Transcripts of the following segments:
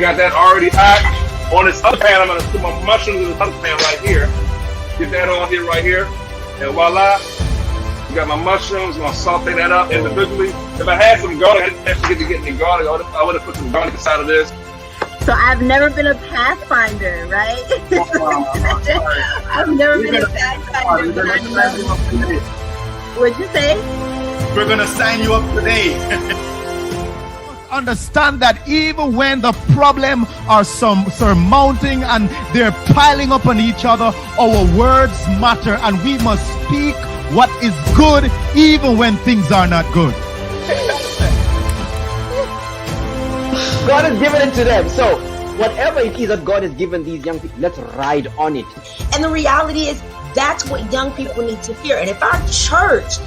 We got that already hot. On this other pan, I'm gonna put my mushrooms in this other pan right here. Get that on here right here. And voila. We got my mushrooms. I'm gonna saute that up individually. If I had some garlic, I didn't actually get to get any garlic. I would have put some garlic inside of this. So I've never been a pathfinder, right? I've never been a pathfinder. What'd you say? We're gonna sign you up today. Understand that even when the problem are surmounting and they're piling up on each other, our words matter, and we must speak what is good even when things are not good. God has given it to them. So whatever it is that God has given these young people, let's ride on it. And the reality is that's what young people need to hear. And if our church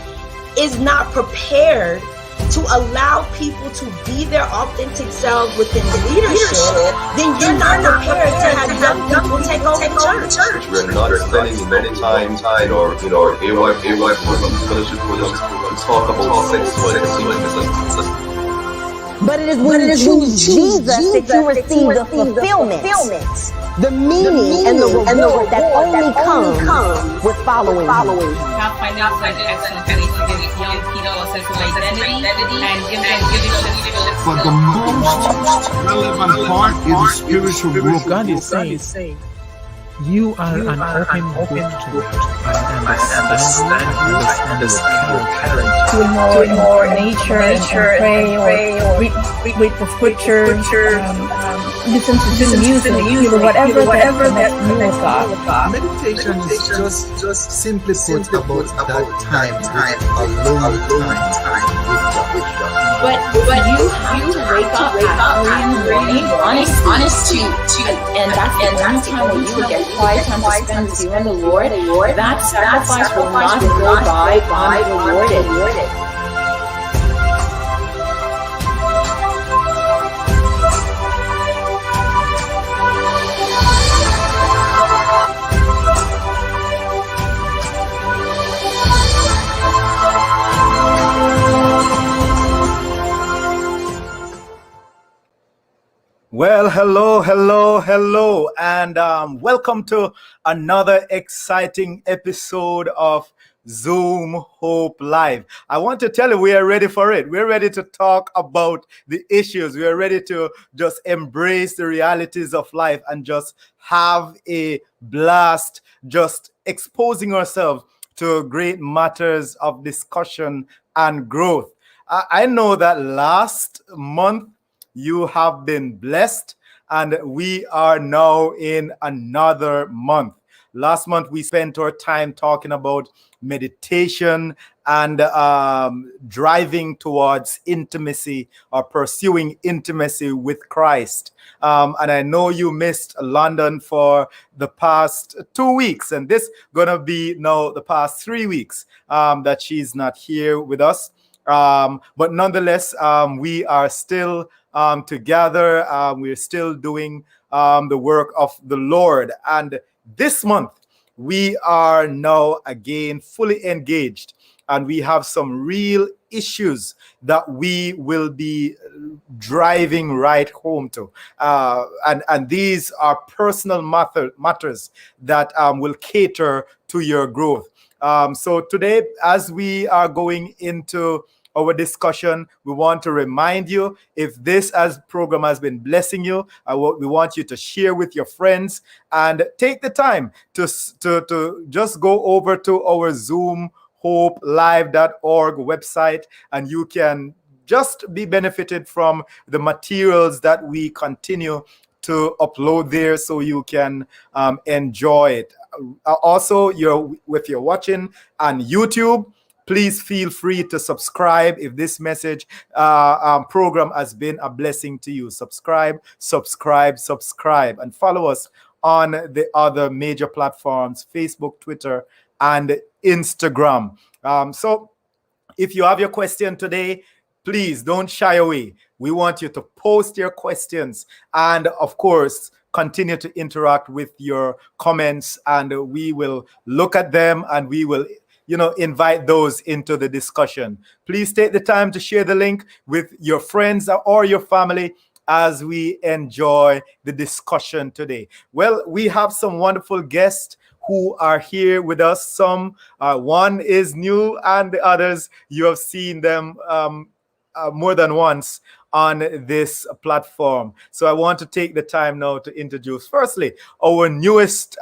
is not prepared to allow people to be their authentic selves within the leadership, then you're not prepared to have young people take over the church. We're not spending enough time or AY fellowship with us to talk about sexuality. But it is when you choose Jesus that you receive the fulfillment, the meaning, and the reward that only comes with following. Find out such excellent ways to give young people a sense of identity and give them But the most relevant part is the spiritual growth. God is saying, you are an open book to understand to more nature and pray or read the scriptures, listen to the music, whatever that you God. Meditation is just simply put about that time alone time with God. But you have to wake up early in the morning, honest to and that's the only time when you will get quiet time to spend with you and the Lord. That sacrifice will not go by unrewarded. Well, hello, and welcome to another exciting episode of Zoom Hope Live. I want to tell you, we are ready for it. We're ready to talk about the issues. We are ready to just embrace the realities of life and just have a blast, just exposing ourselves to great matters of discussion and growth. I know that last month, you have been blessed, and we are now in another month. Last month, we spent our time talking about meditation and driving towards intimacy or pursuing intimacy with Christ. And I know you missed London for the past 2 weeks, and this gonna be now the past 3 weeks that she's not here with us. But nonetheless, we are still together. We're still doing the work of the Lord. And this month, we are now again fully engaged, and we have some real issues that we will be driving right home to. And these are personal matters that will cater to your growth. So today, as we are going into our discussion, we want to remind you, if this program has been blessing you, we want you to share with your friends and take the time to just go over to our zoomhopelive.org website, and you can just be benefited from the materials that we continue to upload there, so you can enjoy it. Also, if you're watching on YouTube, please feel free to subscribe if this message program has been a blessing to you. Subscribe, and follow us on the other major platforms, Facebook, Twitter, and Instagram. So if you have your question today, please don't shy away. We want you to post your questions and, of course, continue to interact with your comments, and we will look at them and we will invite those into the discussion. Please take the time to share the link with your friends or your family, as we enjoy the discussion today. Well, we have some wonderful guests who are here with us. Some one is new, and the others you have seen them more than once on this platform. So I want to take the time now to introduce, firstly, our newest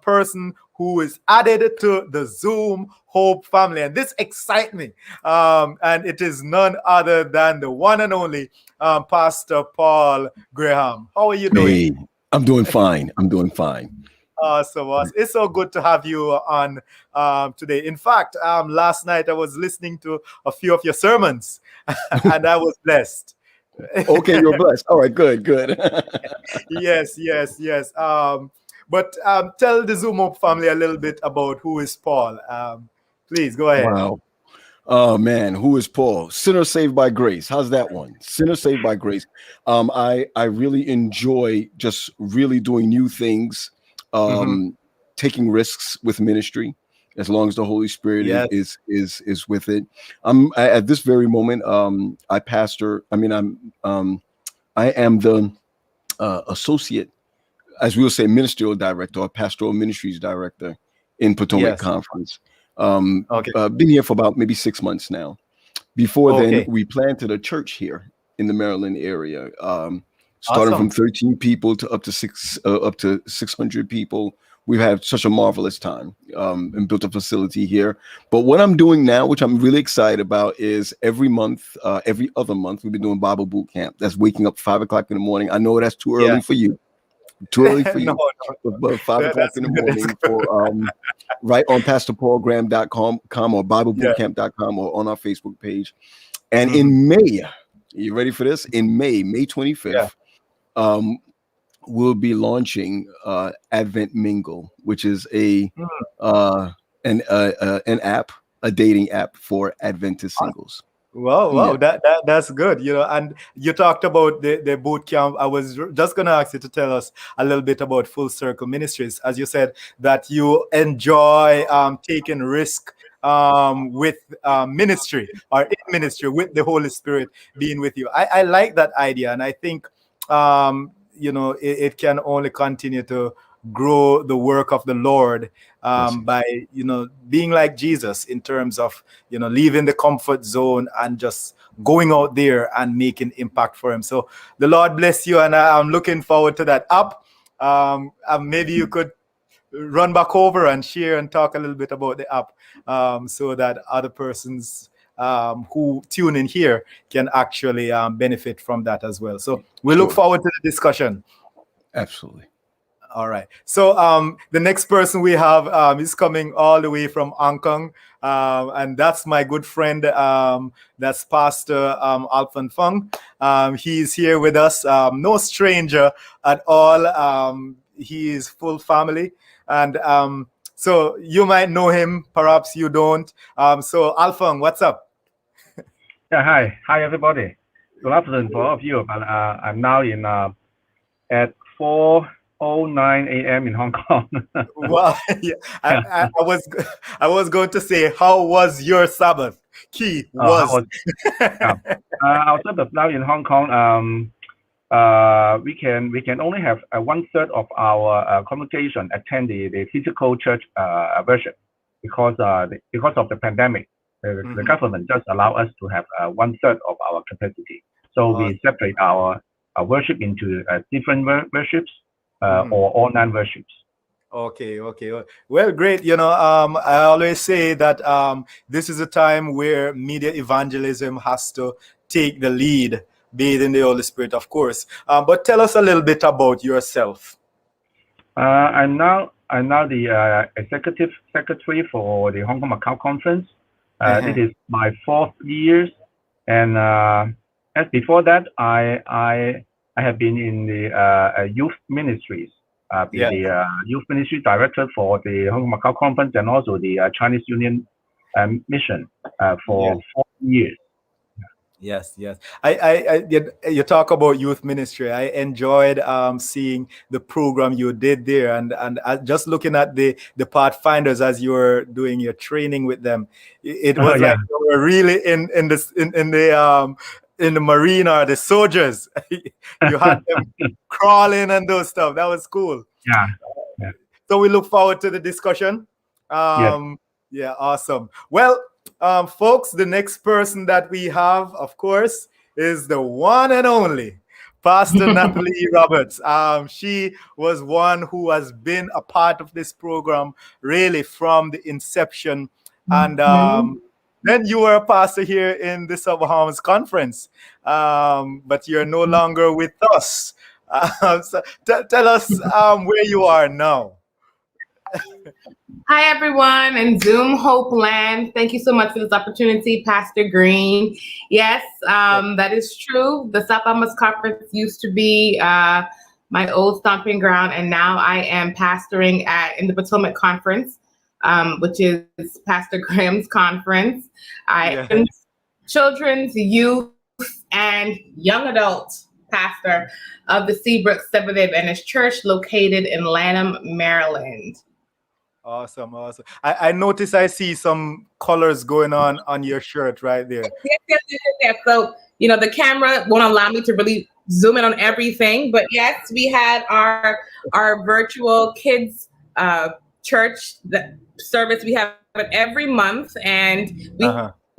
person who is added to the Zoom Hope family. And this excites me. And it is none other than the one and only Pastor Paul Graham. How are you doing? Hey, I'm doing fine. I'm doing fine. Awesome. It's so good to have you on today. In fact, last night I was listening to a few of your sermons and I was blessed. Okay, you're blessed. All right, good. Yes. But tell the Zoom Up family a little bit about who is Paul. Please go ahead. Wow. Oh man, who is Paul? Sinner saved by grace. How's that one? Sinner saved by grace. I really enjoy just really doing new things, taking risks with ministry, as long as the Holy Spirit is with it. At this very moment, I pastor. I am the associate, as we will say, ministerial director or pastoral ministries director in Potomac Conference. Been here for about maybe 6 months now. Before then, we planted a church here in the Maryland area, starting from 13 people to up to 600 people. We've had such a marvelous time and built a facility here. But what I'm doing now, which I'm really excited about, is every other month, we've been doing Bible boot camp. That's waking up 5 o'clock in the morning. I know that's too early for you. Too early for you. No. But 5 o'clock in the morning for right on pastorpaulgraham.com or biblebootcamp.com or on our Facebook page. And in May, you ready for this? In May 25th, we'll be launching Advent Mingle, which is an app, a dating app for Adventist singles. Wow, that's good. And you talked about the boot camp. I was just going to ask you to tell us a little bit about Full Circle Ministries. As you said, that you enjoy taking risk with ministry or in ministry with the Holy Spirit being with you. I like that idea, and I think it can only continue to grow the work of the Lord by being like Jesus in terms of leaving the comfort zone and just going out there and making impact for him. So the Lord bless you, and I'm looking forward to that app. Maybe you could run back over and share and talk a little bit about the app so that other persons who tune in here can actually benefit from that as well. So we look forward to the discussion. Absolutely. All right. So the next person we have is coming all the way from Hong Kong. And that's my good friend. That's Pastor Alphan Fung. He's here with us. No stranger at all. He is full family. And so you might know him. Perhaps you don't. So Alphan, what's up? Yeah, hi everybody. Good afternoon for all of you. But I'm now in at 4:09 a.m. in Hong Kong. Well, yeah, I was going to say, how was your Sabbath? Our Sabbath now in Hong Kong. We can only have 1/3 of our congregation attend the physical church worship because of the pandemic. The government just allow us to have 1/3 of our capacity. So we separate our worship into different worships or online worships. Okay. Well, great. I always say that this is a time where media evangelism has to take the lead, bathed in the Holy Spirit, of course. But tell us a little bit about yourself. I'm now the executive secretary for the Hong Kong Macau Conference. It is my 4th year, and as before that, I have been in the youth ministries, the youth ministry director for the Hong Kong Macau Conference and also the Chinese Union mission for 4 years. Yes. You talk about youth ministry. I enjoyed seeing the program you did there, and just looking at the pathfinders as you were doing your training with them. It was like you were really in in the Marine or the soldiers. You had them crawling and those stuff. That was cool. Yeah. Yeah. So we look forward to the discussion. Yeah, awesome. Well, folks, the next person that we have, of course, is the one and only Pastor Natalie Roberts. She was one who has been a part of this program really from the inception. And then you were a pastor here in the Sub-Bahamas Conference, but you're no longer with us. So tell us where you are now. Hi, everyone, in Zoom Hope Land. Thank you so much for this opportunity, Pastor Green. Yes, that is true. The South Bahamas Conference used to be my old stomping ground, and now I am pastoring in the Potomac Conference, which is Pastor Graham's conference. I am children's, youth, and young adult pastor of the Seabrook Seventh-day Adventist Church located in Lanham, Maryland. Awesome. I notice I see some colors going on your shirt right there. Yes. So, the camera won't allow me to really zoom in on everything, but yes, we had our virtual kids church service. We have it every month, and we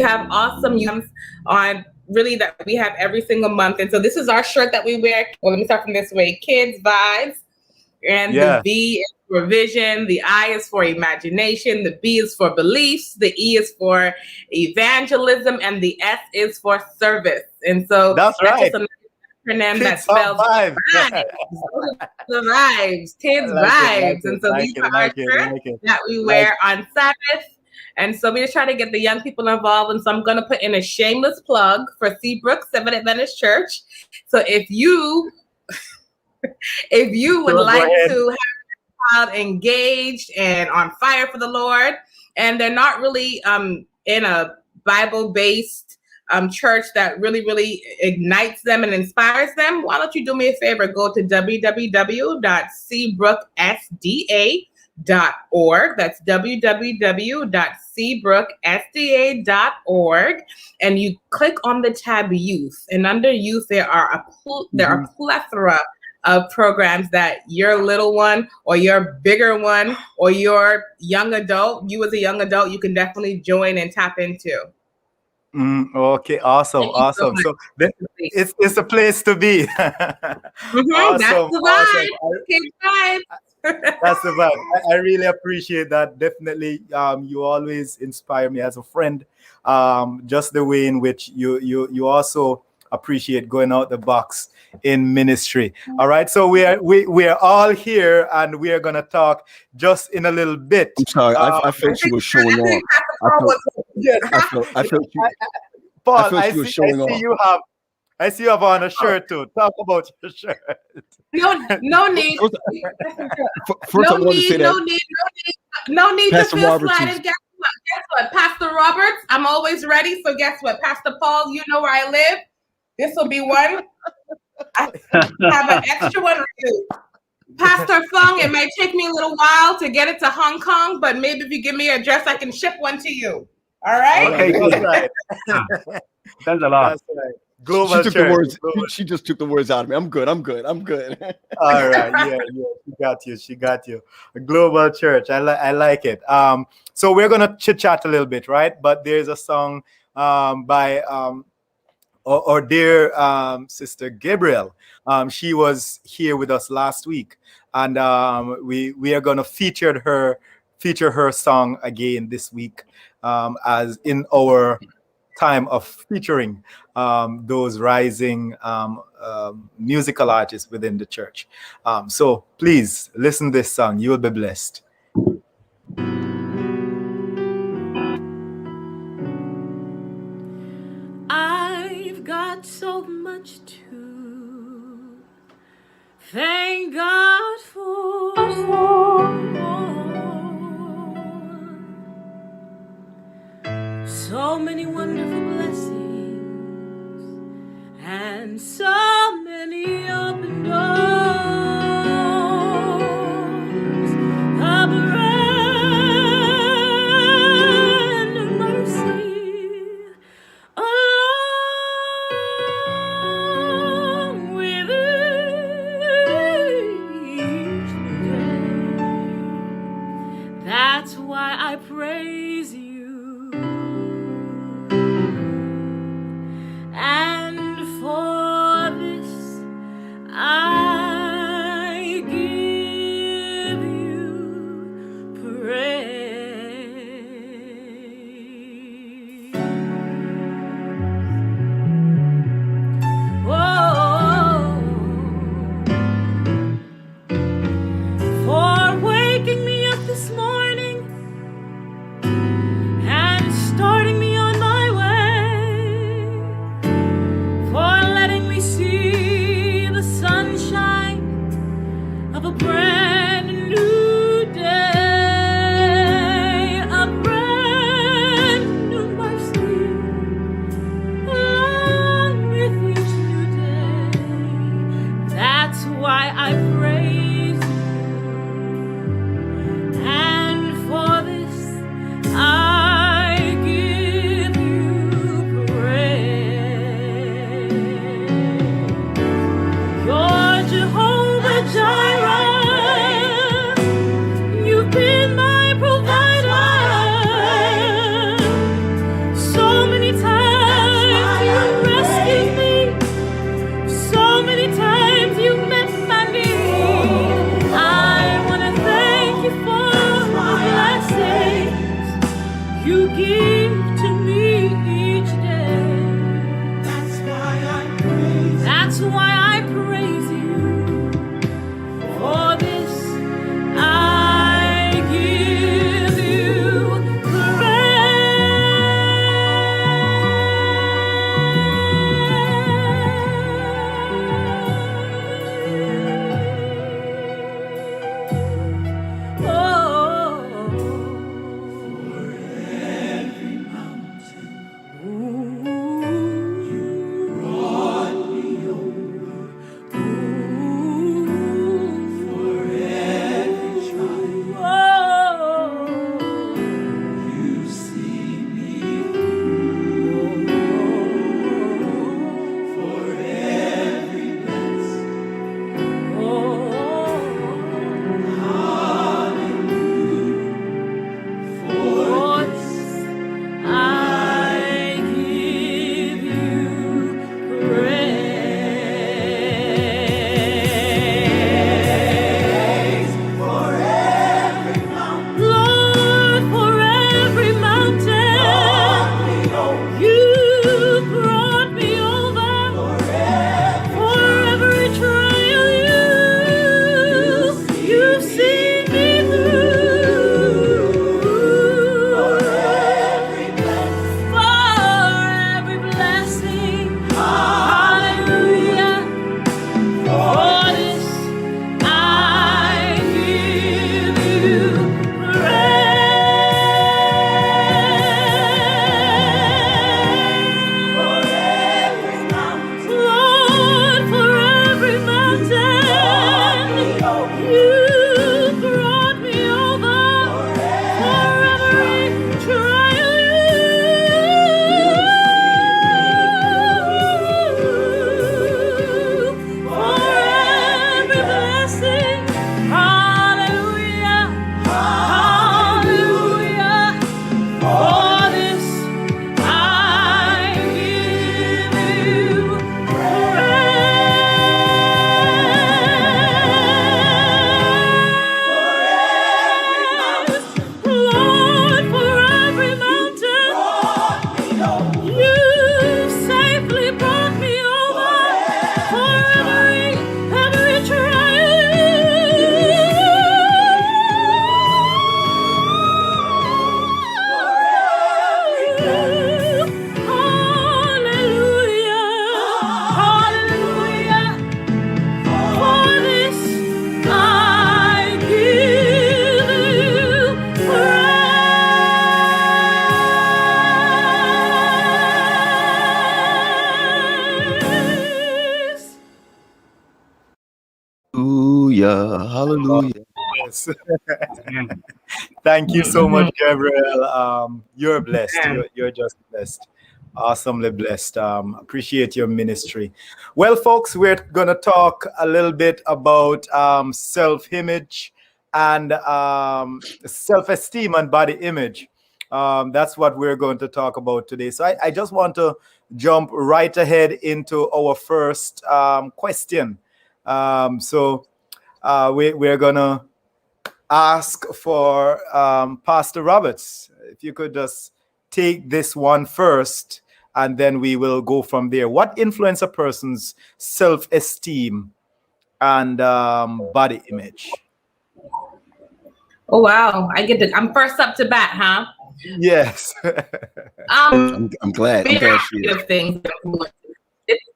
have awesome youth on really that we have every single month. And so this is our shirt that we wear. Well, let me start from this way. Kids vibes. And the V is for vision, the I is for imagination, the B is for beliefs, the E is for evangelism, and the S is for service. And so that's right. Just an acronym that spells vibes. The vibes, kids vibes. And so these are our shirts that we wear on Sabbath. And so we just try to get the young people involved. And so I'm going to put in a shameless plug for Seabrook Seventh-day Adventist Church. So if you would like to have a child engaged and on fire for the Lord, and they're not really in a Bible-based church that really ignites them and inspires them, why don't you do me a favor? Go to www.seabrooksda.org. That's www.seabrooksda.org, and you click on the tab Youth. And under Youth, there are a plethora of programs that your little one or your bigger one or your young adult, you as a young adult, you can definitely join and tap into. Okay, awesome. So it's a place to be. Awesome, that's the vibe. That's the vibe. I really appreciate that. Definitely, you always inspire me as a friend. Just the way in which you also appreciate going out the box in ministry. All right, so we are all here, and we are gonna talk just in a little bit. I'm sorry, I felt you were showing off. I felt you. Paul, I see you have on a shirt too. Talk about your shirt. No need. No need to feel slighted. Guess what? Pastor Roberts, I'm always ready. So guess what? Pastor Paul, you know where I live. This will be one. I have an extra one or two. Pastor Fung, it may take me a little while to get it to Hong Kong, but maybe if you give me your address, I can ship one to you. All right? Okay, good. Right. Thanks a lot. That's right. Global she took the words. She just took the words out of me. I'm good. All right. Yeah. She got you. A global church. I like it. So we're gonna chit chat a little bit, right? But there's a song by our dear sister Gabriel. She was here with us last week, and we are gonna feature her song again this week, as in our time of featuring those rising musical artists within the church. So please listen to this song. You will be blessed. I've got so much to thank God for. So many wonderful blessings and so many open doors. A brand new mercy along you give to me each day. That's why I praise you. For this I give you praise. I give you praise. For every mountain, Lord, for every mountain, you brought me over. For every trial, you've seen me through. For every blessing, hallelujah. For this I give you praise. For every mountain, Lord, for every mountain, you brought me over. For every trial, for every blessing, hallelujah, hallelujah. For this I give you praise. Lord, for every mountain, you safely brought me over. For every trial. Hallelujah, hallelujah. For this I give you praise. Hallelujah. Hallelujah. Yes. Thank you so much, Gabriel. You're blessed. You're just blessed. Awesomely blessed. Appreciate your ministry. Well, folks, we're going to talk a little bit about self-image and self-esteem and body image. That's what we're going to talk about today. So I just want to jump right ahead into our first question. We're going to ask for Pastor Roberts, if you could just take this one first, and then we will go from there. What influence a person's self-esteem and body image? Oh wow! I'm first up to bat, huh? Yes. I'm glad. I'm glad she is. Of things.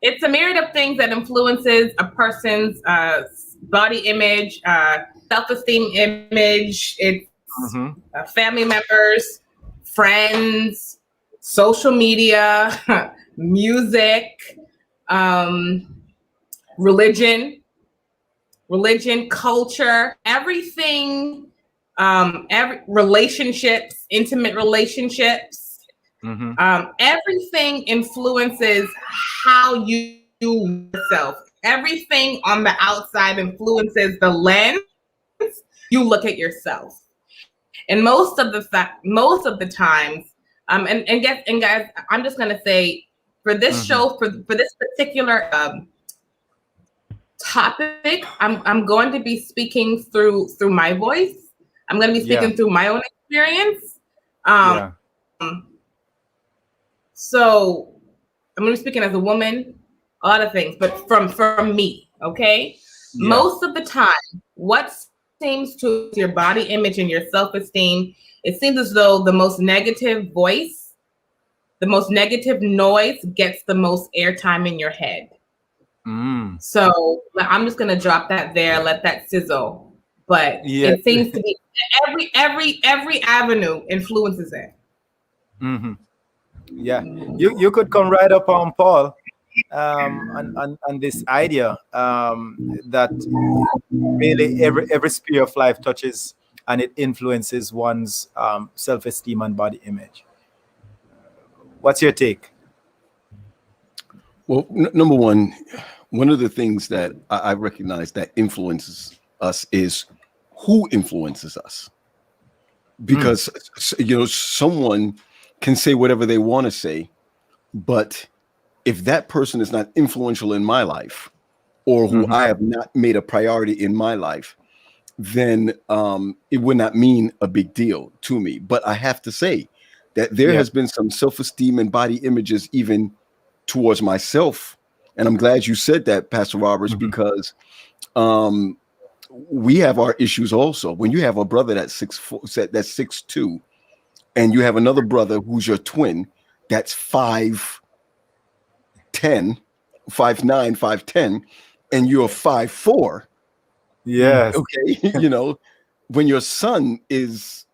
It's a myriad of things that influences a person's body image, self-esteem image. It's family members, friends, social media, music, religion, culture, everything, every relationships, intimate relationships. Everything influences how you do yourself. Everything on the outside influences the lens you look at yourself. And most of the times, and guys, I'm just gonna say for this show, for this particular topic, I'm going to be speaking through my voice. I'm going to be speaking through my own experience. So I'm going to be speaking as a woman, a lot of things, but from me, okay? Yeah. Most of the time, what seems to your body image and your self-esteem, it seems as though the most negative voice, the most negative noise gets the most airtime in your head. So I'm just going to drop that there, let that sizzle. But Yeah. it seems to be every avenue influences it. Yeah, you could come right up on Paul on this idea that really every sphere of life touches and it influences one's self-esteem and body image. What's your take? Well, number one of the things that I recognize that influences us is who influences us. Because, someone can say whatever they want to say, but if that person is not influential in my life, or who I have not made a priority in my life, then it would not mean a big deal to me. But I have to say that there has been some self-esteem and body images even towards myself. And I'm glad you said that, Pastor Roberts, because we have our issues also. When you have a brother that's 6'4", that's 6'2", and you have another brother who's your twin that's 5'10", 5'9", 5'10", and you're 5'4". Yes. Okay. When your son is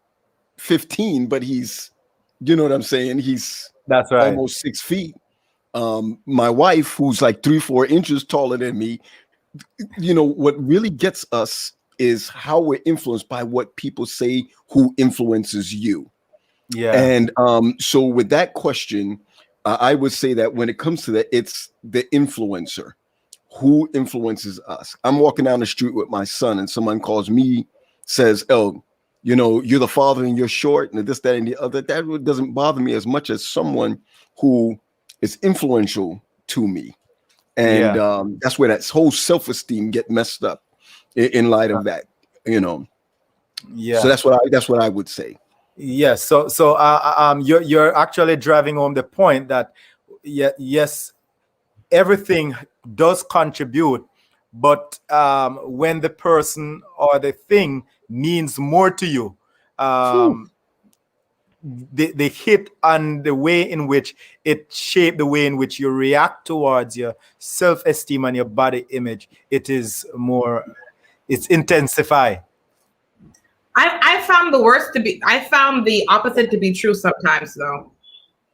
15, but he's, you know what I'm saying? That's right. Almost 6 feet. My wife, who's like 3-4 inches taller than me, what really gets us is how we're influenced by what people say who influences you. Yeah. And so with that question, I would say that when it comes to that, it's the influencer. Who influences us? I'm walking down the street with my son and someone calls me, says, "Oh, you're the father and you're short," and this, that, and the other. That really doesn't bother me as much as someone who is influential to me. And that's where that whole self-esteem get messed up in light of that, Yeah. So that's what I would say. Yes. So you're actually driving home the point that yes, everything does contribute, but when the person or the thing means more to you, the hit and the way in which it shaped the way in which you react towards your self-esteem and your body image, it's intensified. I found the opposite to be true sometimes, though.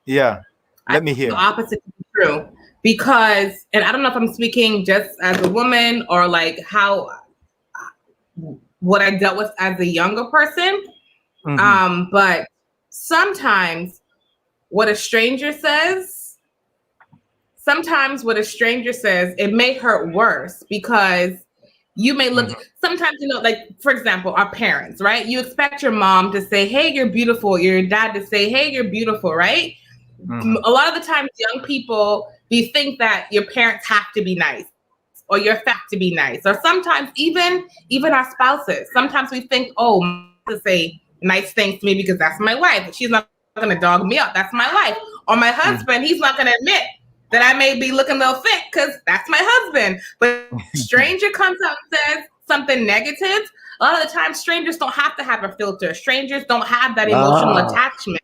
Yeah. Let me hear. The opposite to be true. Because, and I don't know if I'm speaking just as a woman or like what I dealt with as a younger person. But sometimes what a stranger says, it may hurt worse because you may look, sometimes, like, for example, our parents, right? You expect your mom to say, "Hey, you're beautiful." Your dad to say, "Hey, you're beautiful," right? A lot of the times young people, we think that your parents have to be nice or your have to be nice. Or sometimes even our spouses, sometimes we think, "Oh, to say nice things to me because that's my wife. She's not going to dog me up. That's my wife." Or my husband, he's not going to admit that I may be looking a little thick because that's my husband. But stranger comes up and says something negative. A lot of the time, strangers don't have to have a filter. Strangers don't have that emotional attachment.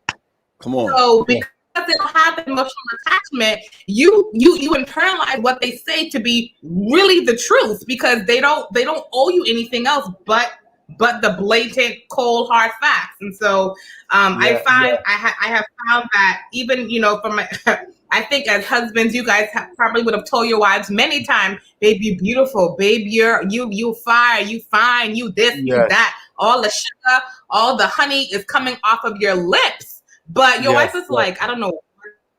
Come on. So because they don't have the emotional attachment, you internalize what they say to be really the truth because they don't owe you anything else but the blatant, cold, hard facts. And so I have found that even, from my, I think as husbands, you guys probably would have told your wives many times, "Babe, you beautiful. Babe, you fire, you fine, you this, you that." All the sugar, all the honey is coming off of your lips. But your wife is like, "I don't know what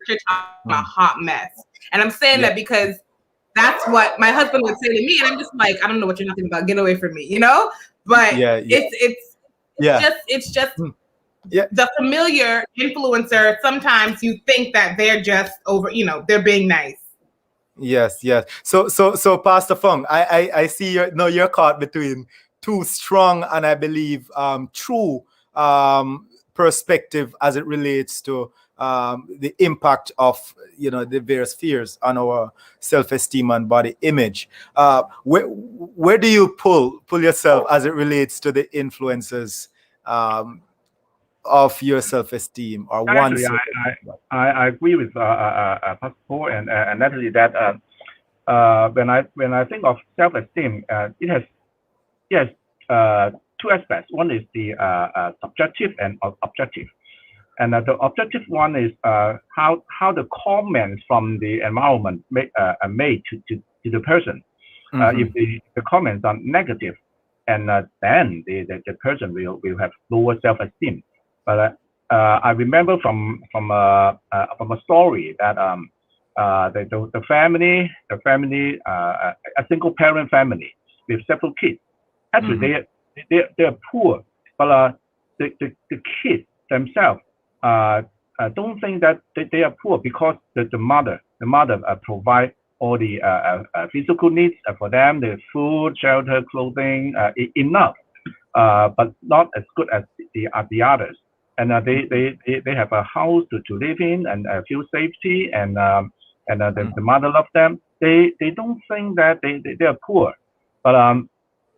you're talking about, hot mess." And I'm saying that because that's what my husband would say to me. And I'm just like, "I don't know what you're talking about. Get away from me," But it's just the familiar influencer. Sometimes you think that they're just over, they're being nice. Yes. So Pastor Fung, I see you're caught between two strong and I believe true perspective as it relates to the impact of the various fears on our self-esteem and body image. Where do you pull yourself as it relates to the influences of your self-esteem or Actually, one's? I agree with Pastor Paul and Natalie that when I think of self-esteem, it has two aspects. One is the subjective and objective. And the objective one is how the comments from the environment are made to the person. If the comments are negative, and then the person will have lower self-esteem. But I remember from a story that the family, a single parent family with several kids. Actually, they're poor, but the kids themselves don't think that they are poor because the mother provide all the physical needs for them, the food, shelter, clothing, enough, but not as good as the others. And they have a house to live in and feel safety, and the mother loves them. They don't think that they are poor, but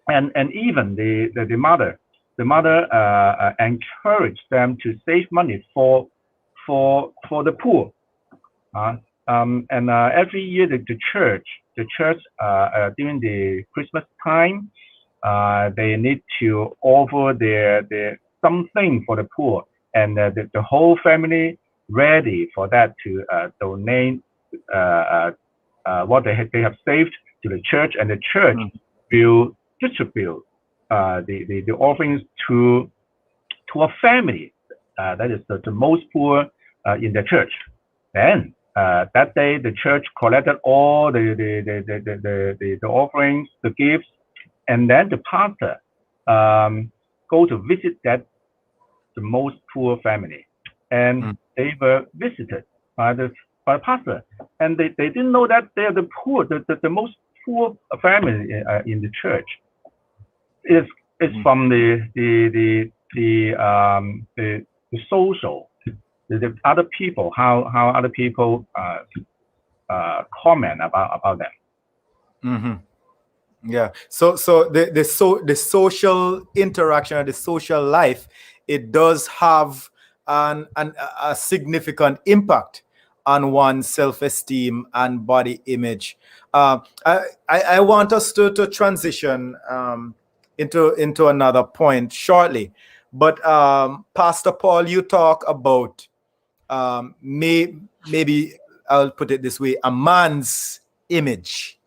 and even the mother encouraged them to save money for the poor. Every year the church during the Christmas time, they need to offer their something for the poor, and the whole family ready for that to donate what they have saved to the church, and the church will distribute the offerings to a family that is the most poor in the church. Then that day the church collected all the offerings, the gifts, and then the pastor go to visit the most poor family, and they were visited by the pastor, and they didn't know that they are the poor, the most poor family in the church. It's from the social, the other people, how other people comment about them. Yeah. So the social interaction or the social life, it does have a significant impact on one's self-esteem and body image. I want us to transition into another point shortly, but Pastor Paul, you talk about maybe I'll put it this way: a man's image.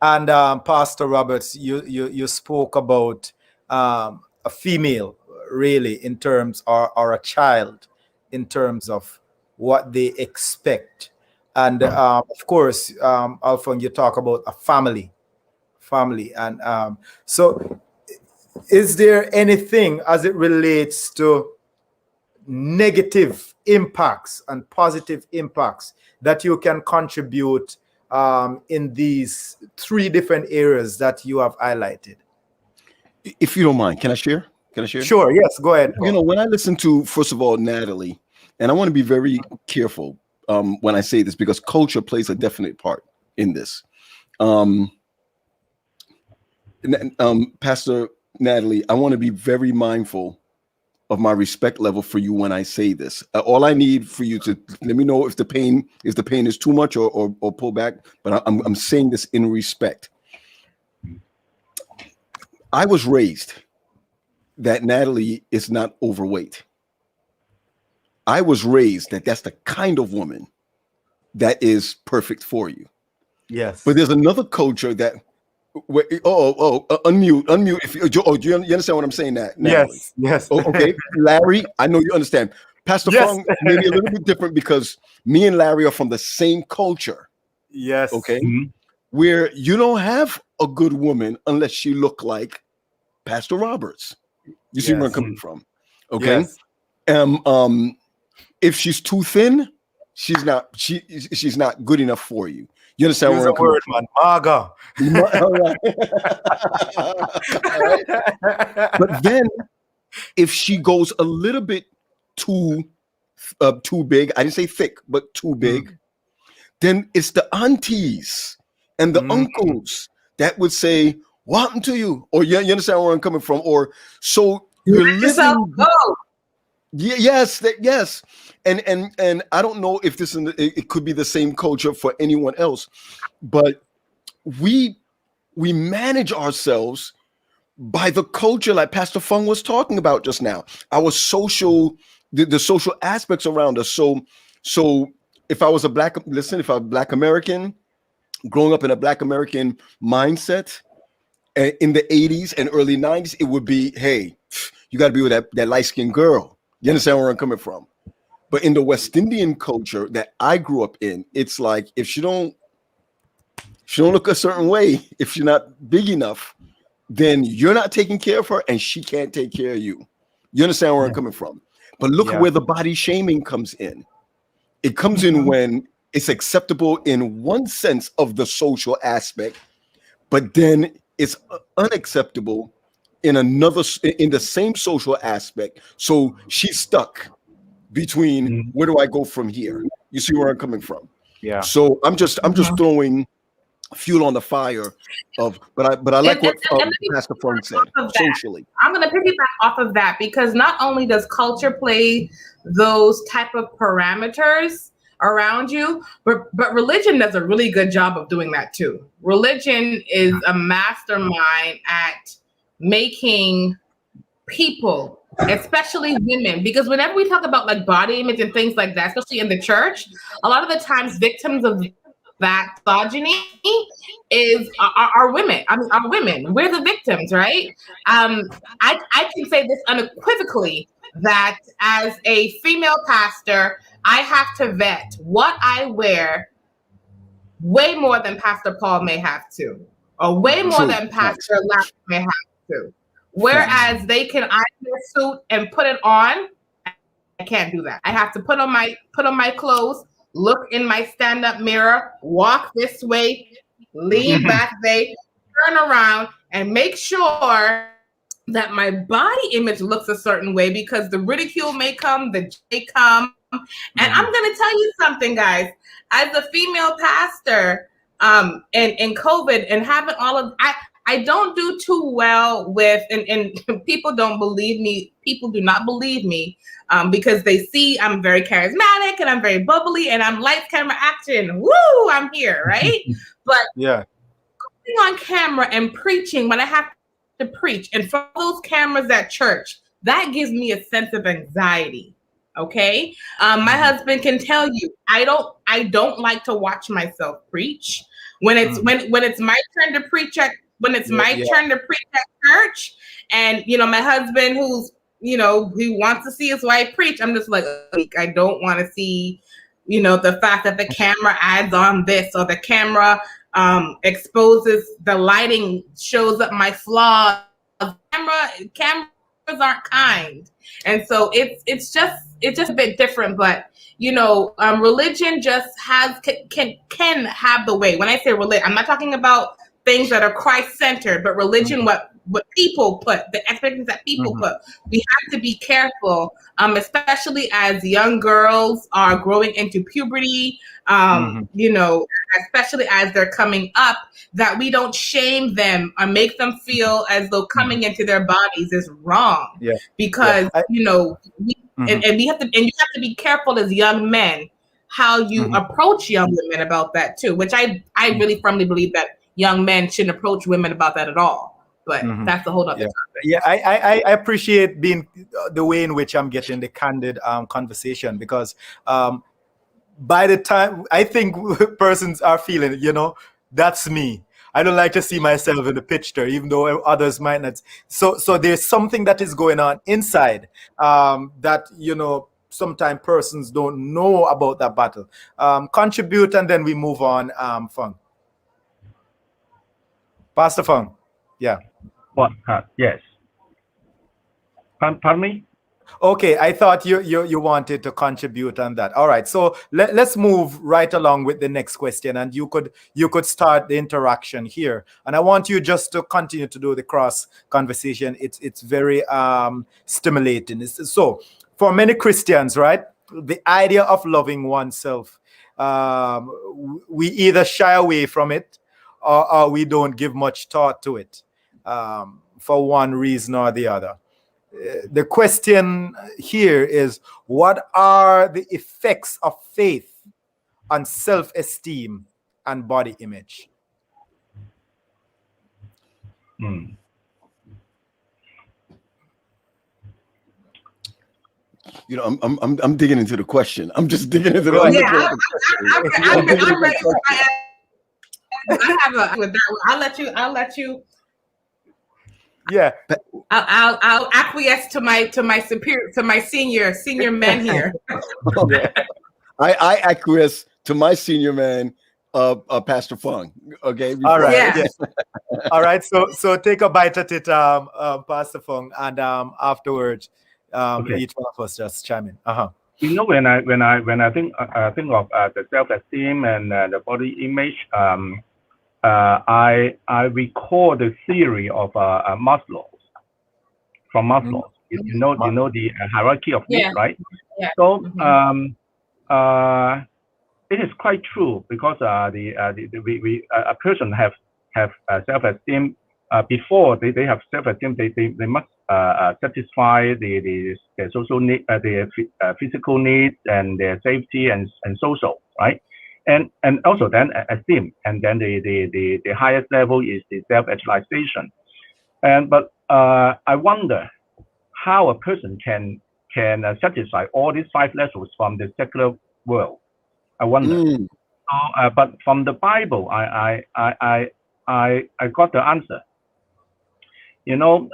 And Pastor Roberts, you spoke about a female, really, in terms, or a child, in terms of what they expect. And of course, Alphonse, you talk about a family. And so is there anything as it relates to negative impacts and positive impacts that you can contribute in these three different areas that you have highlighted? If you don't mind, can I share? Sure, yes, go ahead, Paul. You know, when I listen to, first of all, Natalie, and I want to be very careful when I say this, because culture plays a definite part in this. Pastor Natalie, I want to be very mindful of my respect level for you when I say this. All I need for you to let me know if the pain is too much or pull back, but I'm saying this in respect. I was raised that Natalie is not overweight. I was raised that that's the kind of woman that is perfect for you. Yes. But there's another culture that unmute. If you, do you understand what I'm saying? That Natalie? Yes. Okay, Larry, I know you understand. Pastor Fong maybe a little bit different because me and Larry are from the same culture. Yes. Okay, where you don't have a good woman unless she look like Pastor Roberts. You see where I'm coming from? Okay. Yes. If she's too thin, she's not good enough for you. You understand Use where I'm coming from? man. Maga. All right. All right. But then if she goes a little bit too big, I didn't say thick, but too big, then it's the aunties and the uncles that would say, "What happened to you?" Or you understand where I'm coming from? Or so you're living. Yes, yes, and I don't know if it could be the same culture for anyone else, but we manage ourselves by the culture, like Pastor Fung was talking about just now. Our social, the social aspects around us. So if I was a Black American, growing up in a Black American mindset in the 80s and early 90s, it would be, hey, you got to be with that light-skinned girl. You understand where I'm coming from? But in the West Indian culture that I grew up in, it's like if she don't look a certain way, if she's not big enough, then you're not taking care of her and she can't take care of you. You understand where I'm coming from? But look where the body shaming comes in. It comes in when it's acceptable in one sense of the social aspect, but then it's unacceptable in the same social aspect. So she's stuck between where do I go from here? You see where I'm coming from? Yeah. So I'm just throwing fuel on the fire but I like what Pastor Fung said socially. I'm going to piggyback off of that because not only does culture play those type of parameters around you, but religion does a really good job of doing that too. Religion is a mastermind at making people, especially women, because whenever we talk about like body image and things like that, especially in the church, a lot of the times victims of that misogyny are women. I mean, are women. We're the victims, right? I can say this unequivocally that as a female pastor, I have to vet what I wear way more than Pastor Paul may have to, or way more than Pastor Larry may have to. Whereas they can iron their suit and put it on, I can't do that. I have to put on my clothes, look in my stand-up mirror, walk this way, lean back there, turn around, and make sure that my body image looks a certain way because the ridicule may come, the may come. And I'm going to tell you something, guys. As a female pastor, in COVID and having all of, I don't do too well with, and people don't believe me. People do not believe me because they see I'm very charismatic and I'm very bubbly and I'm lights, camera, action. Woo, I'm here, right? But going on camera and preaching when I have to preach and for those cameras at church, that gives me a sense of anxiety. Okay. My husband can tell you, I don't like to watch myself preach when it's when it's my turn to preach at turn to preach at church. And my husband who's he wants to see his wife preach. I'm just like, I don't want to see, the fact that the camera adds on this or the camera exposes the lighting, shows up my flaws. Cameras aren't kind. And so it's just a bit different, but religion just can have the way. When I say religion, I'm not talking about things that are Christ-centered, but religion, what people put, the expectations that people put. We have to be careful, especially as young girls are growing into puberty, especially as they're coming up, that we don't shame them or make them feel as though coming into their bodies is wrong. Yeah. Because, and you have to be careful as young men how you approach young women about that too, which I really firmly believe that young men shouldn't approach women about that at all. But that's a whole other topic. Yeah, I appreciate being the way in which I'm getting the candid conversation because by the time I think persons are feeling, that's me. I don't like to see myself in the picture, even though others might not. So there's something that is going on inside that, sometimes persons don't know about that battle. Contribute and then we move on. Fung. Pastor Fung. Yeah. What? Yes. Pardon me? Okay, I thought you wanted to contribute on that. All right, so let's move right along with the next question, and you could start the interaction here. And I want you just to continue to do the cross conversation. It's very stimulating. So for many Christians, right, the idea of loving oneself, we either shy away from it, or we don't give much thought to it, for one reason or the other. The question here is, what are the effects of faith on self-esteem and body image? Mm. You know, I'm digging into the question. I'm just digging into the. I'm question. ready for my I have a with that one. I'll let you. Yeah. I'll acquiesce to my superior, to my senior men here. I acquiesce to my senior man, Pastor Fung. Okay. All right. Yeah. All right. So take a bite at it, Pastor Fung, and afterwards, Okay. each one of us just chime in. You know, when I think of the self-esteem and the body image, I recall the theory of Maslow, from Maslow. You know the hierarchy of needs, right? Yeah. So it is quite true, because a person have self-esteem before they have self-esteem. They must satisfy the social need, the physical needs, and their safety and social, right? And also then esteem, and then the highest level is the self-actualization. But I wonder how a person can satisfy all these 5 levels from the secular world. I wonder. So, but from the Bible, I got the answer. You know,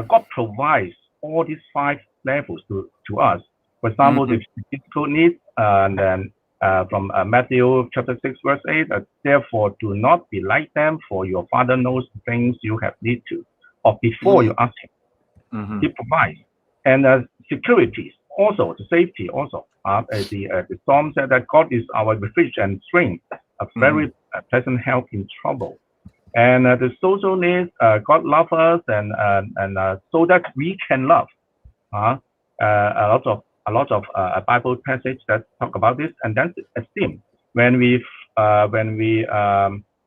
God provides all these 5 levels to us. For example, the physical needs, and then from Matthew chapter 6 verse 8, therefore do not be like them, for your Father knows the things you have need to, or before you ask Him. He provides. And securities, also the safety, also the Psalm said that God is our refuge and strength, a very present help in trouble. And the social needs, God loves us, and so that we can love. A lot of Bible passage that talk about this. And then esteem, when we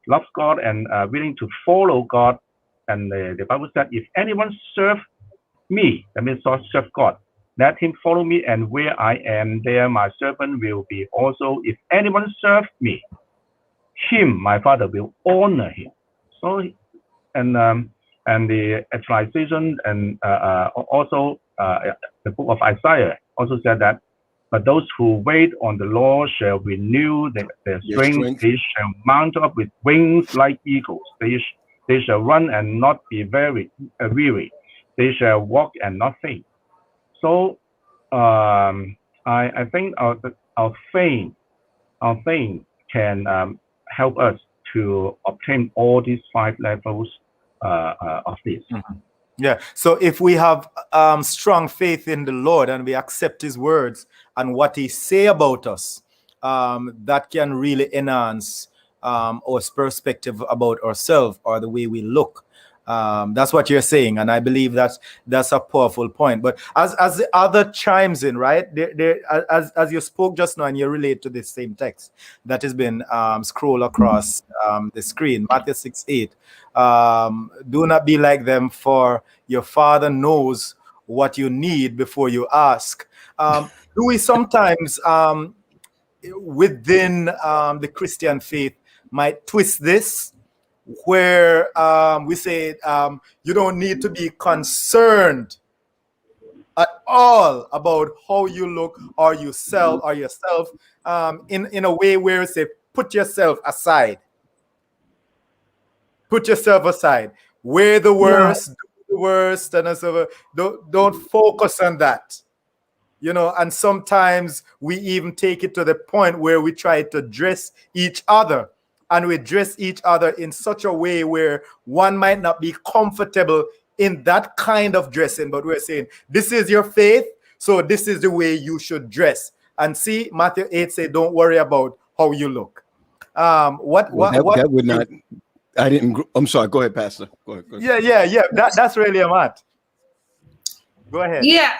love God and willing to follow God, and the Bible said, if anyone serve me, that means serve God, let him follow me, and where I am, there my servant will be also. If anyone serve me, him my Father will honor him. So and the actualization, and also the book of Isaiah also said that, but those who wait on the Lord shall renew their strength. They shall mount up with wings like eagles. They shall run and not be very weary. They shall walk and not faint. So I think our faith can help us to obtain all these 5 levels of this. Yeah. So if we have strong faith in the Lord, and we accept His words and what He say about us, that can really enhance our perspective about ourselves, or the way we look. That's what you're saying, and I believe that's a powerful point. But as the other chimes in, right, as you spoke just now, and you relate to this same text that has been scrolled across the screen, Matthew 6:8. Do not be like them, for your Father knows what you need before you ask. Do we sometimes within the Christian faith might twist this, where we say you don't need to be concerned at all about how you look, or yourself, in a way where we say, put yourself aside. Put yourself aside. Wear the worst, do the worst, and so don't focus on that. You know, and sometimes we even take it to the point where we try to dress each other, and we dress each other in such a way where one might not be comfortable in that kind of dressing, but we're saying this is your faith, so this is the way you should dress. And see, Matthew 8 say, don't worry about how you look. That would not. I didn't. I'm sorry. Go ahead, Pastor. Go ahead. Yeah. That's really a mat. Go ahead. Yeah,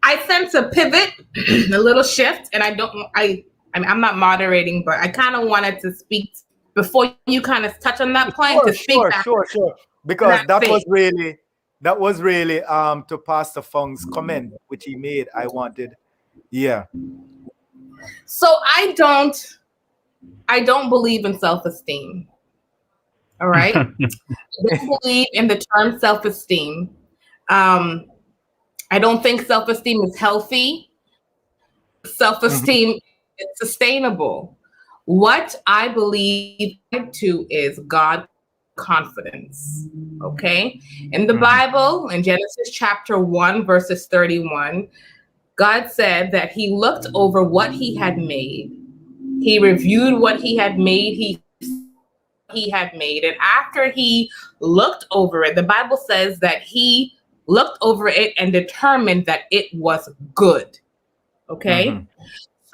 I sense a pivot, a little shift, and I'm not moderating, but I kind of wanted to speak before you kind of touch on that point. Sure. Because that was really to Pastor Fung's comment which he made. I wanted, yeah. So I don't believe in self-esteem. All right. I don't believe in the term self-esteem. I don't think self-esteem is healthy. Self-esteem is sustainable. What I believe to is God confidence. Okay. In the Bible, in Genesis chapter 1, verses 31, God said that he looked over what he had made. He reviewed what he had made. He had made. And after he looked over it, the Bible says that he looked over it and determined that it was good. Okay.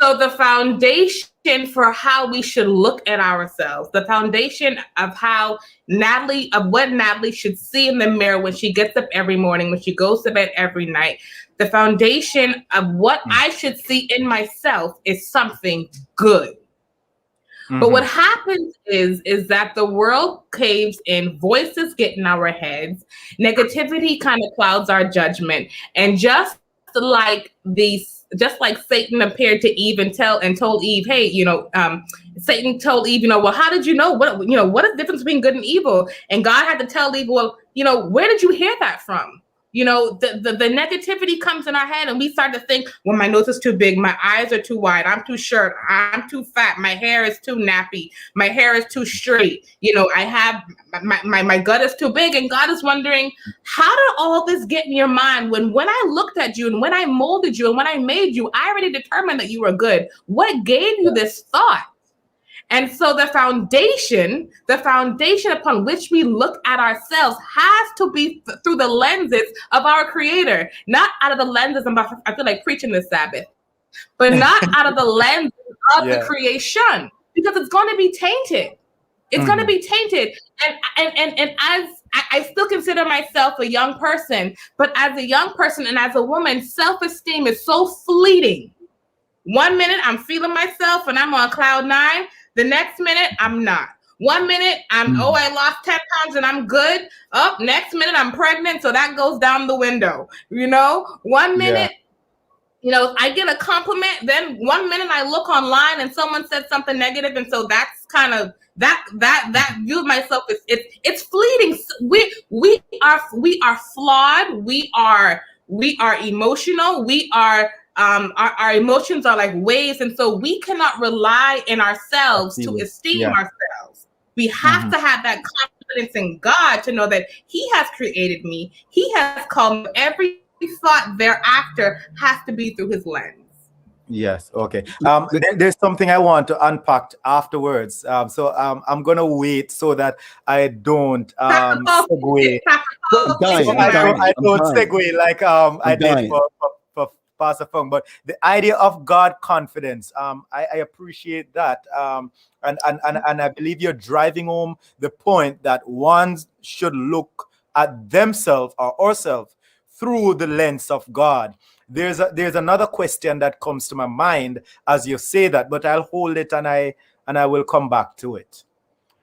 So the foundation for how we should look at ourselves, the foundation of what Natalie should see in the mirror when she gets up every morning, when she goes to bed every night, the foundation of what I should see in myself is something good. But what happens is that the world caves in, voices get in our heads, negativity kind of clouds our judgment, and just like Satan appeared to Eve and told Eve, hey, Satan told Eve, well, how did you know what is the difference between good and evil? And God had to tell Eve, well, where did you hear that from? The negativity comes in our head and we start to think, well, my nose is too big, my eyes are too wide, I'm too short, I'm too fat, my hair is too nappy, my hair is too straight, I have my gut is too big. And God is wondering, how did all this get in your mind when I looked at you and when I molded you and when I made you, I already determined that you were good. What gave you this thought? And so the foundation upon which we look at ourselves has to be through the lenses of our Creator, not out of the lenses. I feel like preaching this Sabbath, but not out of the lens of the creation, because it's going to be tainted. It's going to be tainted. And as I still consider myself a young person, but as a young person and as a woman, self-esteem is so fleeting. 1 minute I'm feeling myself and I'm on cloud 9. The next minute, I'm not. 1 minute, I lost 10 pounds and I'm good. Next minute, I'm pregnant, so that goes down the window. 1 minute, I get a compliment. Then 1 minute, I look online and someone said something negative, and so that's kind of that view of myself. It's fleeting. We are flawed. We are emotional. We are. Our emotions are like waves, and so we cannot rely in ourselves to esteem ourselves. We have to have that confidence in God to know that He has created me. He has called me. Every thought thereafter has to be through His lens. Yes. Okay. There's something I want to unpack afterwards. So I'm gonna wait so that I don't segue. I don't segue like I did for Pastor Fung. But the idea of God confidence, I appreciate that. And I believe you're driving home the point that one should look at themselves or ourselves through the lens of God. There's another question that comes to my mind as you say that, but I'll hold it and I will come back to it.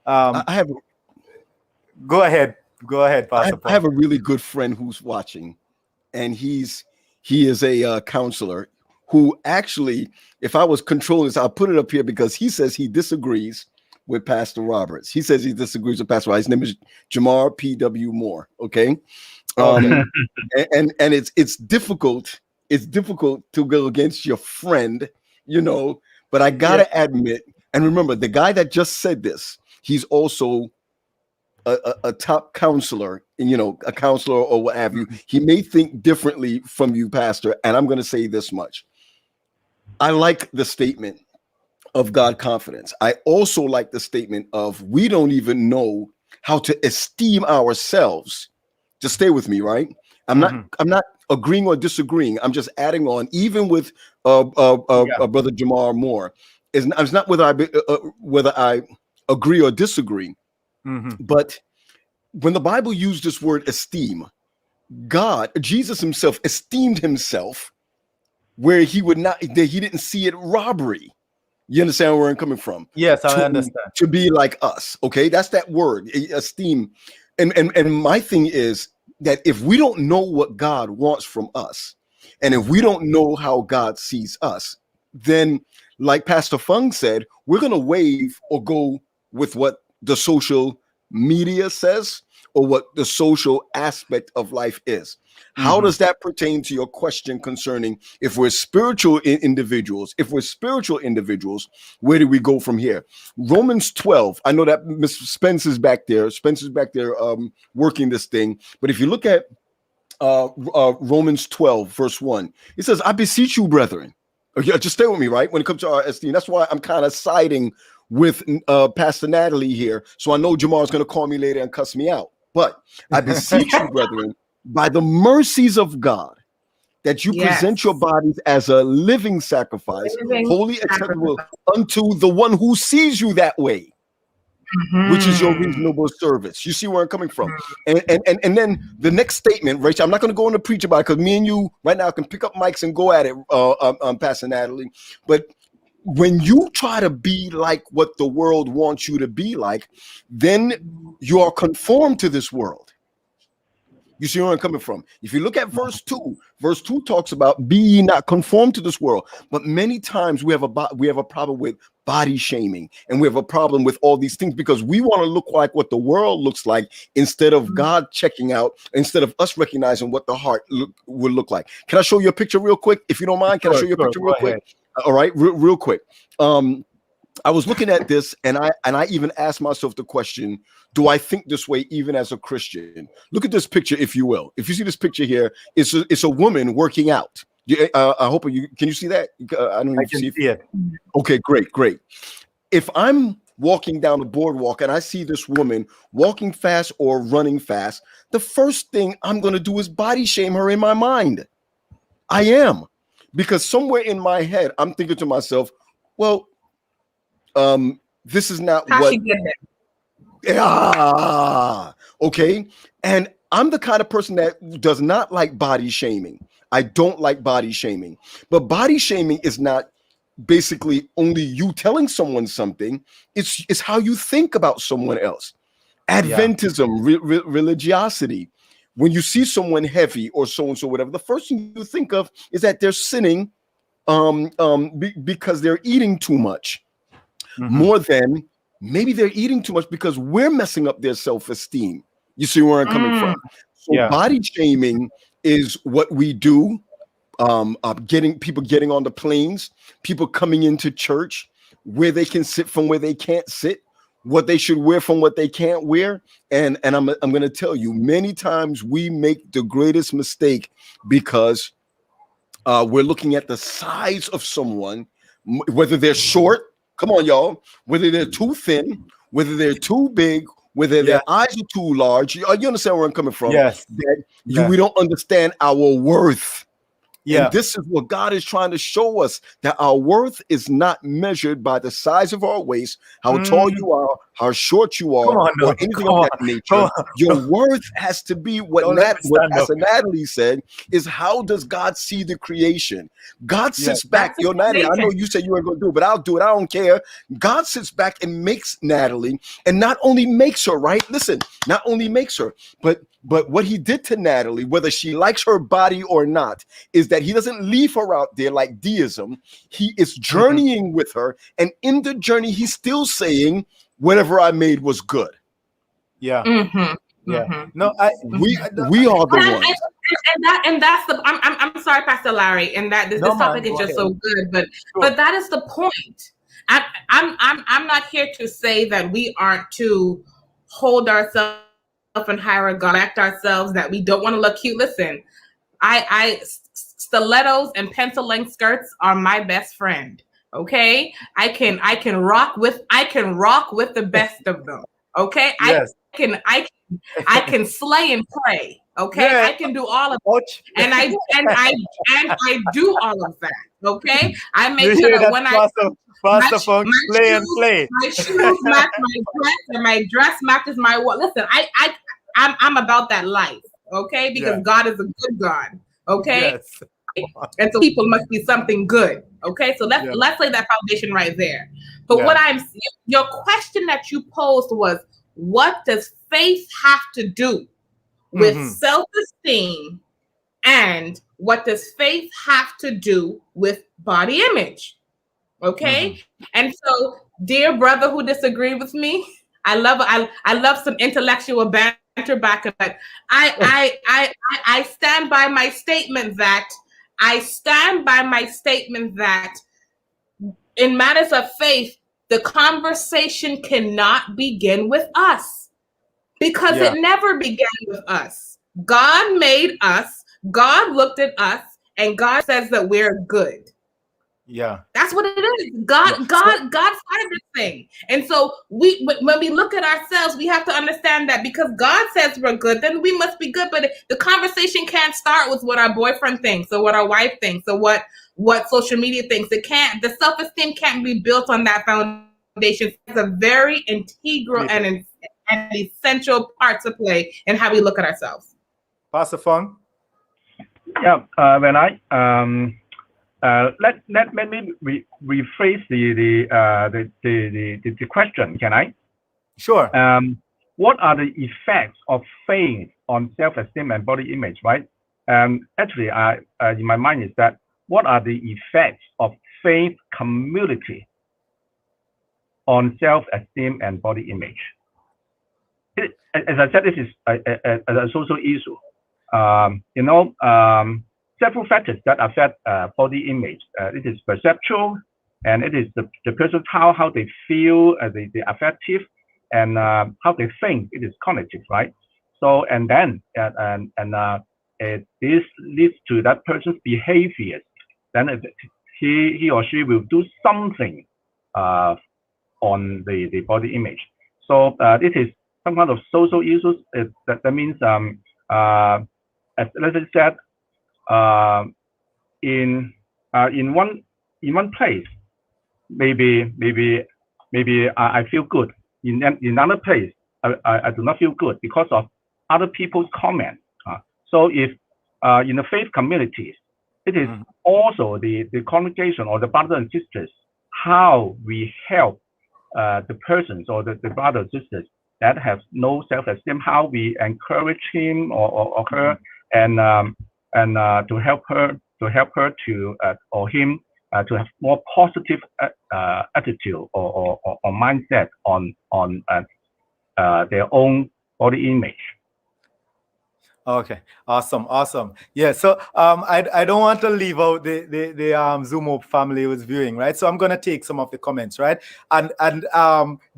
Go ahead, Pastor Paul. I have a really good friend who's watching, and he is a counselor who actually, if I was controlling this, I'll put it up here because he says he disagrees with Pastor Roberts. He says he disagrees with Pastor Roberts. His name is Jamar P.W. Moore. Okay. And it's difficult. It's difficult to go against your friend, but I gotta admit, and remember, the guy that just said this, he's also a top counselor, a counselor or what have you. He may think differently from you, Pastor, and I'm going to say this much. I like the statement of God confidence. I also like the statement of we don't even know how to esteem ourselves. Just stay with me, right? I'm not agreeing or disagreeing. I'm just adding on, even with Brother Jamar Moore. It's not whether I agree or disagree, but when the Bible used this word esteem, Jesus himself esteemed himself where he didn't see it robbery. You understand where I'm coming from? Yes, I understand. To be like us, okay? That's that word, esteem. And my thing is that if we don't know what God wants from us, and if we don't know how God sees us, then like Pastor Fung said, we're going to wave or go with what the social media says or what the social aspect of life is. How does that pertain to your question concerning if we're spiritual individuals? If we're spiritual individuals, where do we go from here? Romans 12. I know that Miss Spence is back there. Working this thing. But if you look at Romans 12, verse 1, it says, I beseech you, brethren. Just stay with me, right? When it comes to our esteem. That's why I'm kind of siding with Pastor Natalie here. So I know Jamar's going to call me later and cuss me out. But I beseech you, brethren, by the mercies of God, that you present your bodies as a living sacrifice, holy, acceptable unto the one who sees you that way, which is your reasonable service. You see where I'm coming from? And then the next statement, Rachel, I'm not going to go on to preach about it because me and you right now can pick up mics and go at it, Pastor Natalie. But when you try to be like what the world wants you to be like, then you are conformed to this world. You see where I'm coming from? If you look at verse 2 talks about be ye not conformed to this world. But many times we have a problem with body shaming, and we have a problem with all these things because we want to look like what the world looks like instead of God checking out, instead of us recognizing what the heart would look like. Can I show you a picture real quick? If you don't mind, can I show you a picture real quick? All right, real quick. I was looking at this and I even asked myself the question, do I think this way even as a Christian? Look at this picture, if you will. If you see this picture here, it's a woman working out. I hope can you see that? I don't even see it. Okay, great. If I'm walking down the boardwalk and I see this woman walking fast or running fast, the first thing I'm going to do is body shame her in my mind. I am, because somewhere in my head, I'm thinking to myself, well, this is not what. Okay. And I'm the kind of person that does not like body shaming. I don't like body shaming, but body shaming is not basically only you telling someone something. It's how you think about someone else. Adventism, religiosity. When you see someone heavy or so-and-so, whatever, the first thing you think of is that they're sinning because they're eating too much. More than maybe they're eating too much because we're messing up their self-esteem. You see where I'm coming from? So body shaming is what we do. Getting on the planes, people coming into church, where they can sit from where they can't sit, what they should wear from what they can't wear. And I'm going to tell you, many times we make the greatest mistake because we're looking at the size of someone, whether they're short. Come on, y'all. Whether they're too thin, whether they're too big, whether their eyes are too large. You understand where I'm coming from? Yes. We don't understand our worth. And this is what God is trying to show us, that our worth is not measured by the size of our waist, how tall you are, how short you are, or anything of that nature. Your worth has to be what Pastor Natalie said, is how does God see the creation? God sits back. Yo, Natalie, I know you said you weren't going to do it, but I'll do it. I don't care. God sits back and makes Natalie, and not only makes her, right? Listen, not only makes her, but what he did to Natalie, whether she likes her body or not, is that he doesn't leave her out there like deism. He is journeying with her. And in the journey, he's still saying, whatever I made was good. No, we are the ones. And that's the. I'm sorry, Pastor Larry, and that this topic is just so good, but that is the point. I'm not here to say that we aren't to hold ourselves in high regard, act ourselves, that we don't want to look cute. Listen, I stilettos and pencil length skirts are my best friend. Okay, I can rock with the best of them. Okay, can slay and pray. Okay, Yeah. I can do all of it, and I do all of that. Okay, I make You sure hear that that, when Pastor Funk? Play and play. my shoes match my dress, and my dress matches my what. Listen, I'm about that life. Okay, because Yeah. God is a good God. Okay, Yes. and so people must be something good. Okay, so Yeah. let's lay that foundation right there. But Yeah. your question that you posed was, what does faith have to do with Mhm. self-esteem, and what does faith have to do with body image? Okay, and so, dear brother who disagreed with me, I love some intellectual banter back, but I stand by my statement that in matters of faith, the conversation cannot begin with us, because Yeah. it never began with us. God made us, God looked at us, and God says that we're good. Yeah. That's what it is. God started this thing. And so when we look at ourselves, we have to understand that because God says we're good, then we must be good. But the conversation can't start with what our boyfriend thinks or what our wife thinks or what social media thinks. The self-esteem can't be built on that foundation. It's a very integral and essential part to play in how we look at ourselves. Pastor Funk? Yeah, when let me rephrase the question. Can I? Sure. What are the effects of faith on self-esteem and body image? Right. Actually, in my mind is that what are the effects of faith community on self-esteem and body image? As I said, this is a social issue. Several factors that affect body image. It is perceptual, and it is the person how they feel, the affective, and how they think. It is cognitive, right? So and then this leads to that person's behavior. Then he or she will do something on the body image. So this is some kind of social issues. That means as Leslie said, in one place, maybe I feel good. In another place, I do not feel good because of other people's comments. So if in the faith communities, it is also the congregation or the brothers and sisters, how we help the persons or the brothers and sisters that have no self-esteem, how we encourage him or her, and to help her to or him to have more positive attitude or mindset on their own body image. Okay, awesome. Yeah, so I don't want to leave out the Zoom Hope family who's viewing, right? So I'm gonna take some of the comments, right? And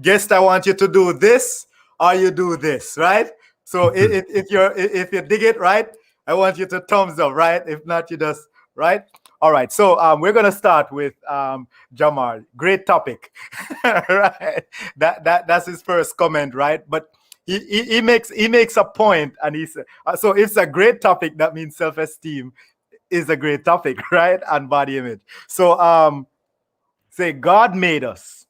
guest, I want you to do this or you do this, right? So if you dig it, right, I want you to thumbs up, right? If not, you just right. All right, so we're gonna start with Jamal. Great topic, right? That's his first comment, right? But he makes a point, and he said, so it's a great topic. That means self-esteem is a great topic, right? And body image. So say God made us,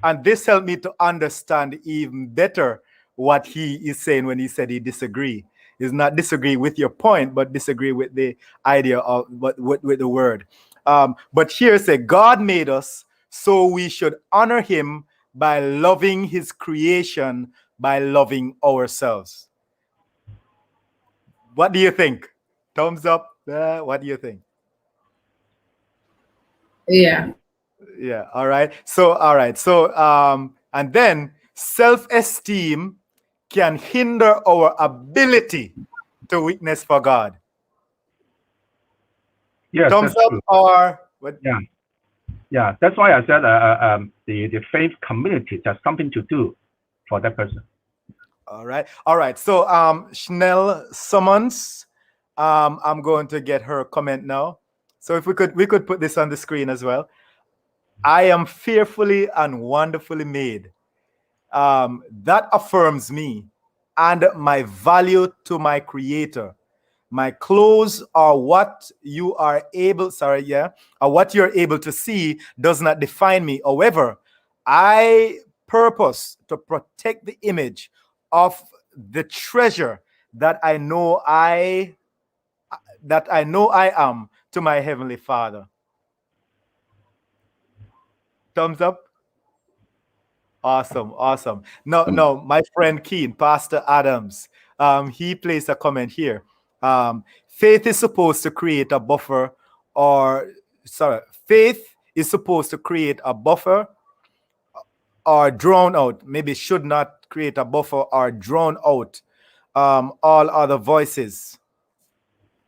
and this helped me to understand even better what he is saying when he said he disagree. Is not disagree with your point, but disagree with the idea of with the word. But here say God made us, so we should honor him by loving his creation, by loving ourselves. What do you think? Thumbs up. What do you think? Yeah. Yeah. All right. So and then self-esteem can hinder our ability to witness for God. Yes, Thumbs that's up true. or what? Yeah. That's why I said the faith community has something to do for that person. All right. So Chanel Summons, I'm going to get her comment now. So if we could put this on the screen as well. I am fearfully and wonderfully made. that affirms me and my value to my creator. My clothes are what you are able, or what you're able to see does not define me. However, I purpose to protect the image of the treasure that I know I am to my heavenly Father. Thumbs up. Awesome, awesome. No, my friend Keen, Pastor Adams, he placed a comment here. Faith is supposed to create a buffer, faith is supposed to create a buffer or drown out. Maybe should not create a buffer or drown out all other voices.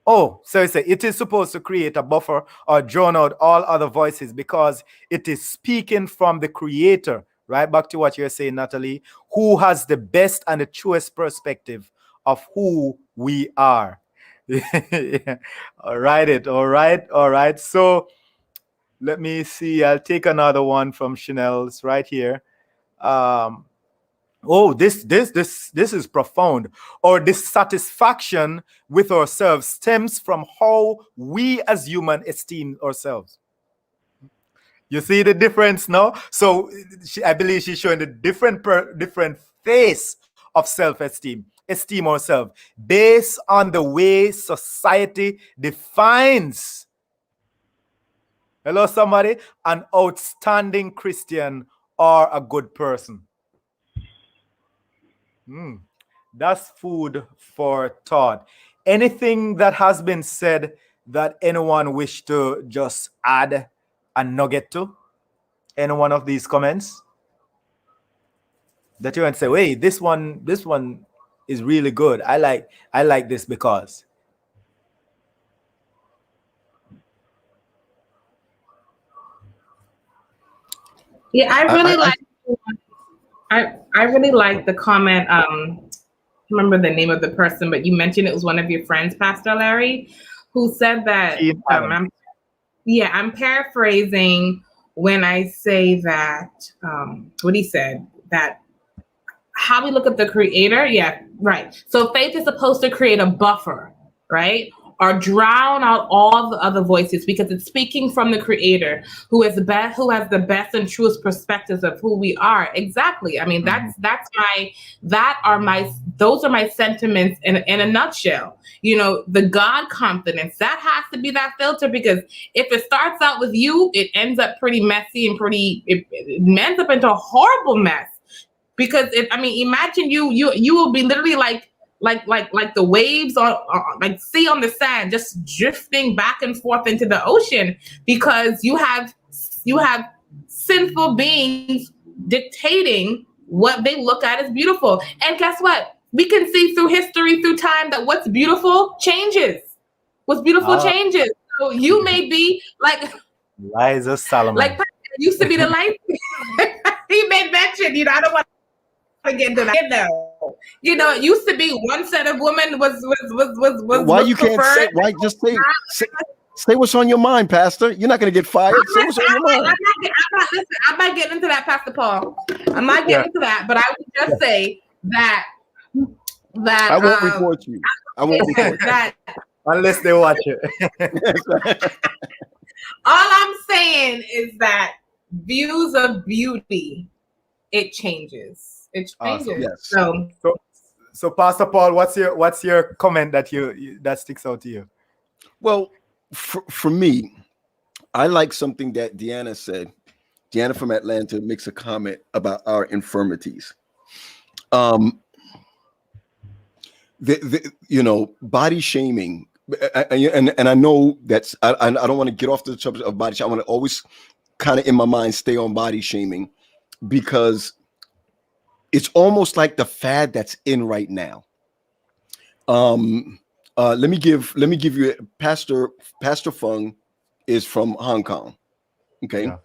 Oh, so it is supposed to create a buffer or drown out all other voices because it is speaking from the creator, right? Back to what you're saying, Natalie, who has the best and the truest perspective of who we are. Yeah. All right. So let me see. I'll take another one from Chanel's right here. Oh, this is profound. Our dissatisfaction with ourselves stems from how we as human esteem ourselves. You see the difference now? So I believe she's showing the different face of self-esteem, esteem ourselves based on the way society defines. Hello, somebody, an outstanding Christian or a good person. That's food for thought. Anything that has been said that anyone wish to just add a nugget to? Any one of these comments that you want to say, "Wait, this one is really good. I like this because." Yeah, I really like the comment. I don't remember the name of the person, but you mentioned it was one of your friends, Pastor Larry, who said that. I'm paraphrasing when I say that. What he said, that how we look at the creator. Yeah, right. So faith is supposed to create a buffer, right? Or drown out all the other voices because it's speaking from the creator who has the best and truest perspectives of who we are. Exactly. I mean, those are my sentiments in a nutshell. You know, the God confidence, that has to be that filter, because if it starts out with you, it ends up pretty messy and it ends up into a horrible mess. Because imagine you will be literally like the waves or like sea on the sand, just drifting back and forth into the ocean, because you have sinful beings dictating what they look at as beautiful. And guess what? We can see through history, through time, that what's beautiful changes. What's beautiful changes. So you may be like Liza Solomon. Like used to be the light. He made mention, I don't want to get into that. It used to be one set of women was why you can't say, why just say what's on your mind, Pastor. You're not going to get fired. Say what's on your mind. I'm not getting into that, Pastor Paul. I'm not getting into that, but I would just say that I won't report you. I won't report that unless they watch it. All I'm saying is that views of beauty, it changes. It changes. Awesome. Yes. So Pastor Paul, what's your comment that that sticks out to you? Well, for me, I like something that Deanna said. Deanna from Atlanta makes a comment about our infirmities. Body shaming, and I know that's I don't want to get off the subject of body shaming. I want to always kind of in my mind stay on body shaming, because it's almost like the fad that's in right now. Let me give you Pastor Fung is from Hong Kong. Okay. Yeah.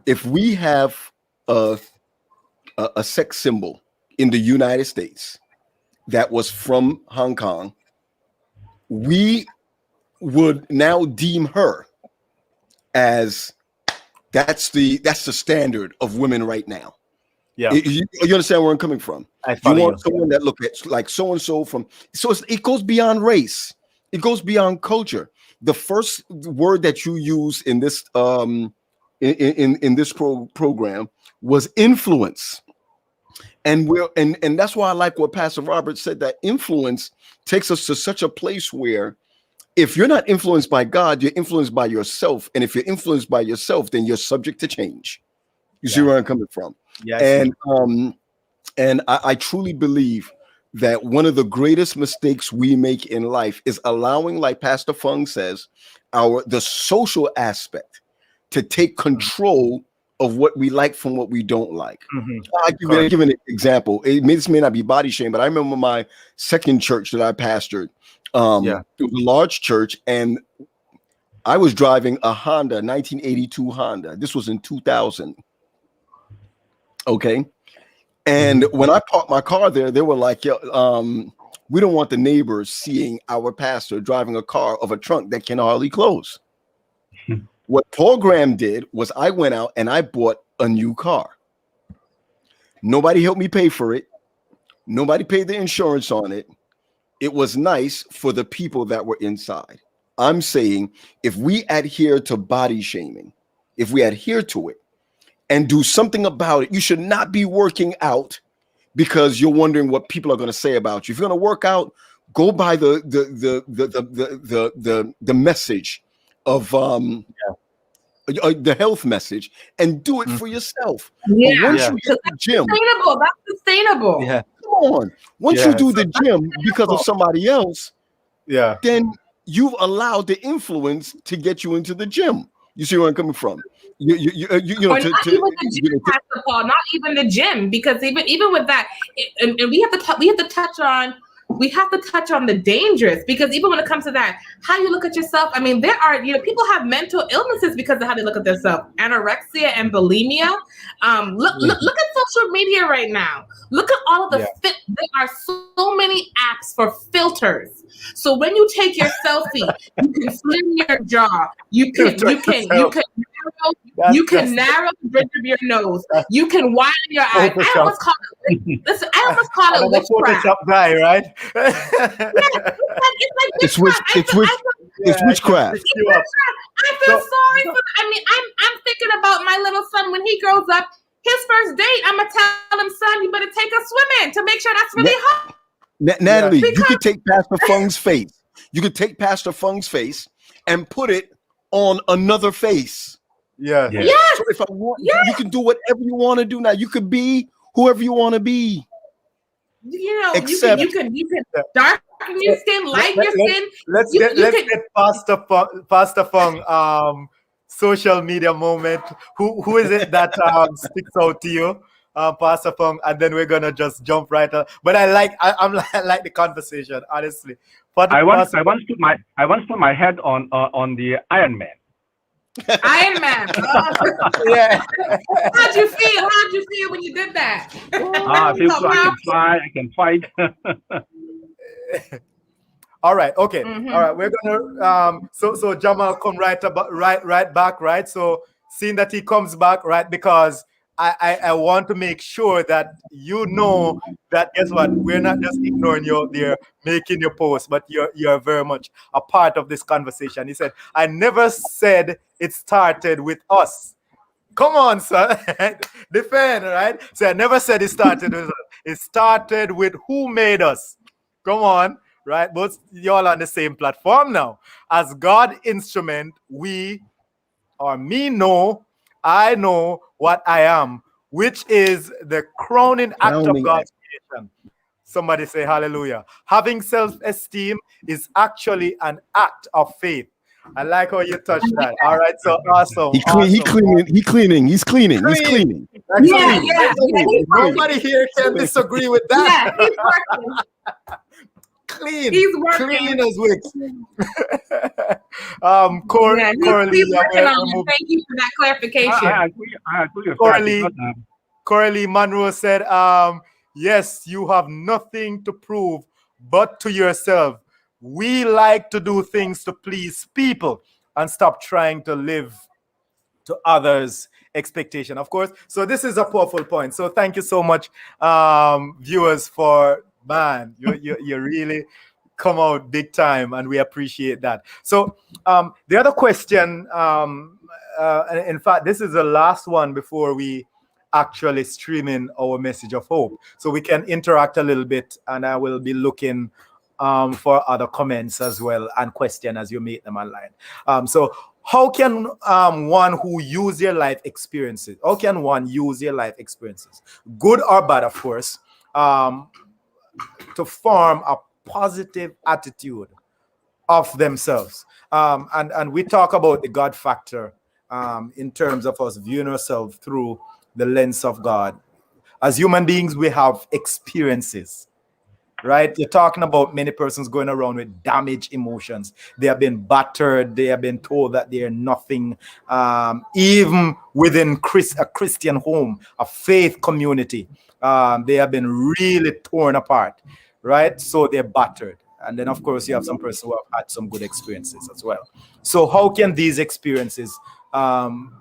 If we have a sex symbol in the United States that was from Hong Kong, we would now deem her as that's the standard of women right now. Yeah. You understand where I'm coming from? I You follow want you. someone that look at like so and so from. So it goes beyond race. It goes beyond culture. The first word that you use in this in this program was influence. And and that's why I like what Pastor Robert said, that influence takes us to such a place where if you're not influenced by God, you're influenced by yourself. And if you're influenced by yourself, then you're subject to change. You see where I'm coming from? Yeah, And I truly believe that one of the greatest mistakes we make in life is allowing, like Pastor Fung says, the social aspect to take control of what we like from what we don't like. I'll give an example. This may not be body shame, but I remember my second church that I pastored. It was a large church, and I was driving a Honda, 1982 Honda. This was in 2000. Okay. And when I parked my car there, they were like, "Yo, we don't want the neighbors seeing our pastor driving a car of a trunk that can hardly close." What Paul Graham did was I went out and I bought a new car. Nobody helped me pay for it. Nobody paid the insurance on it. It was nice for the people that were inside. I'm saying if we adhere to body shaming, if we adhere to it and do something about it, you should not be working out because you're wondering what people are going to say about you. If you're going to work out, go by the message of the health message and do it for yourself. Yeah, But once you hit the gym, sustainable. That's sustainable. Yeah. Come on. Once you do the gym because of somebody else, then you've allowed the influence to get you into the gym. You see where I'm coming from? You know, Or not even the gym, Pastor Paul. Not even the gym, because even with that, and we have to touch on the dangerous, because even when it comes to that, how you look at yourself. I mean, there are people have mental illnesses because of how they look at themselves. Anorexia and bulimia. Look at social media right now. Look at all of the there are so many apps for filters. So when you take your selfie, you can slim your jaw. You can narrow the bridge of your nose. You can widen your eyes. I almost call it witchcraft. Photoshop guy, right? It's witchcraft. I feel sorry for. I mean, I'm thinking about my little son when he grows up. His first date, I'm gonna tell him, son, you better take us swimming to make sure that's really hot. Natalie, you could take Pastor Fung's face. You could take Pastor Fung's face and put it on another face. Yeah. So if I want, you can do whatever you want to do now. You could be whoever you want to be. Except you can darken your skin, lighten your skin. Let's get Pastor Fung social media moment. Who is it that sticks out to you, Pastor Fung? And then we're gonna just jump right up. But I like the conversation, honestly. I once put my head on the Iron Man. Iron Man. Yeah. How'd you feel when you did that? I feel so I can fight. All right. Okay. All right. We're gonna so Jamal come right back, right? So seeing that he comes back, right? Because I want to make sure that you know that guess what? We're not just ignoring you there, making your post, but you're very much a part of this conversation. He said, I never said it started with us. Come on, sir. Defend, right? So I never said it started with us. It started with who made us. Come on, right? Both y'all on the same platform now. As God instrument, I know what I am, which is the crowning act of God's creation. Somebody say hallelujah. Having self-esteem is actually an act of faith. I like how you touched that. All right, so awesome. He's cleaning. Nobody here can disagree with that. Yeah, he's working. Clean. He's working. Clean as wicks. He's working on it. Thank you for that clarification. I agree with that. Coralie Monroe said, yes, you have nothing to prove but to yourself. We like to do things to please people and stop trying to live to others' expectation, of course. So this is a powerful point. So thank you so much, viewers, for you really come out big time, and we appreciate that. So the other question, in fact, this is the last one before we actually stream in our message of hope, so we can interact a little bit, and I will be looking for other comments as well and questions as you make them online. So how can one who use their life experiences, good or bad, of course, to form a positive attitude of themselves? And we talk about the God factor in terms of us viewing ourselves through the lens of God. As human beings, we have experiences, right? You're talking about many persons going around with damaged emotions. They have been battered. They have been told that they are nothing. Even within a Christian home, a faith community, they have been really torn apart, right? So they're battered. And then, of course, you have some persons who have had some good experiences as well. So how can these experiences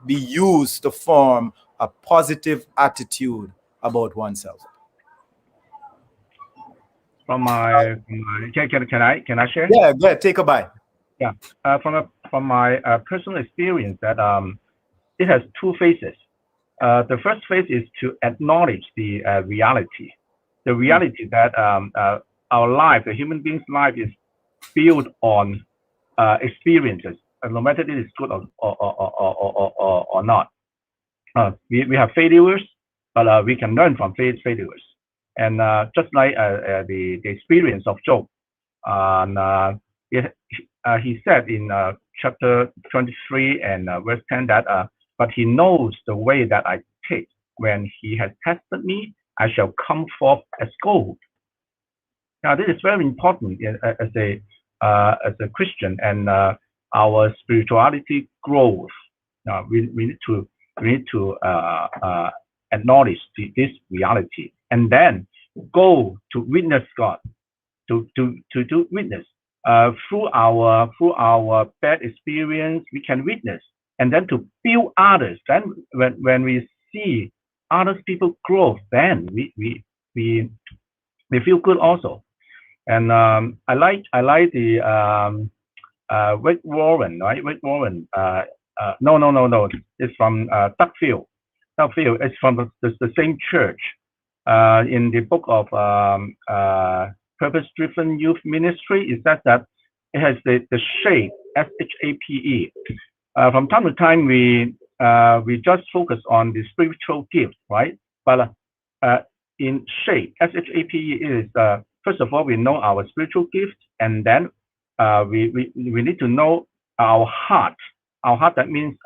be used to form a positive attitude about oneself? Can I share? Yeah, go ahead, take a bite. Yeah, from my personal experience, that it has two phases. The first phase is to acknowledge the reality that our life, the human being's life, is built on experiences, no matter it is good or not. We have failures, but we can learn from failures. And just like the experience of Job, he said in chapter 23 and verse 10 that, but he knows the way that I take. When he has tested me, I shall come forth as gold. Now, this is very important as a Christian, and our spirituality growth. We need to acknowledge this reality, and then go to witness God, to do witness through our bad experience. We can witness, and then to build others. Then when we see other people grow, then we feel good also. And I like the Rick Warren, right? Rick Warren. No. It's from Duckfield. It's from the same church. In the book of Purpose-Driven Youth Ministry, it says that it has the shape, SHAPE. From time to time, we just focus on the spiritual gift, right? But in shape, SHAPE is first of all, we know our spiritual gift, and then we need to know our heart. Our heart, that means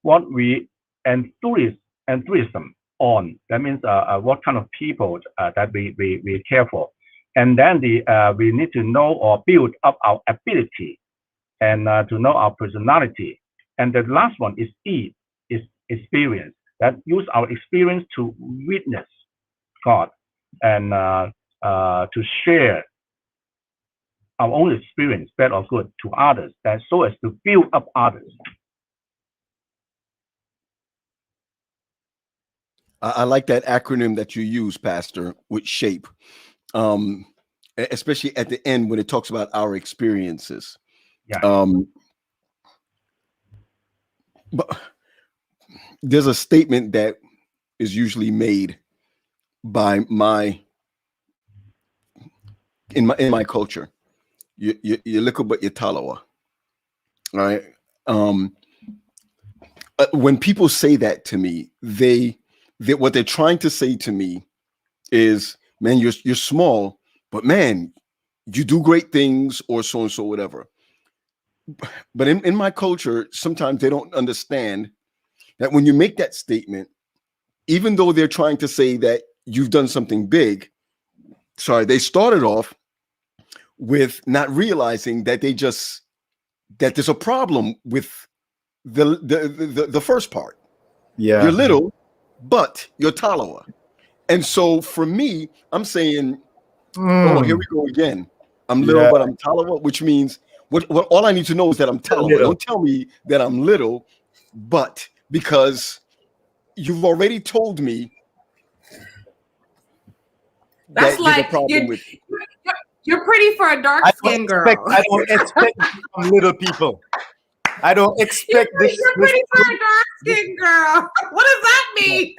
what we enthusiasm on. That means what kind of people that we care for. And then we need to know or build up our ability, and to know our personality. And the last one is E, is experience. That use our experience to witness God, and to share our own experience, bad or good, to others, and so as to build up others. I like that acronym that you use, Pastor, with SHAPE, especially at the end when it talks about our experiences. Yeah. But there's a statement that is usually made by in my culture. You look but you talawa. All right. When people say that to me, what they're trying to say to me is, man, you're small, but man, you do great things, or so and so, whatever. But in my culture, sometimes they don't understand that when you make that statement, even though they're trying to say that you've done something big, they started off with not realizing that that there's a problem with the first part. Yeah. You're little, but you're talawa. And so for me, I'm saying, oh, here we go again. I'm little, but I'm talawa, which means what all I need to know is that I'm talawa. Don't tell me that I'm little. but because you've already told me That's that like there's a problem with you're pretty for a dark skinned girl. I don't expect this from little people. I don't expect You're pretty for a dark skinned girl. What does that mean?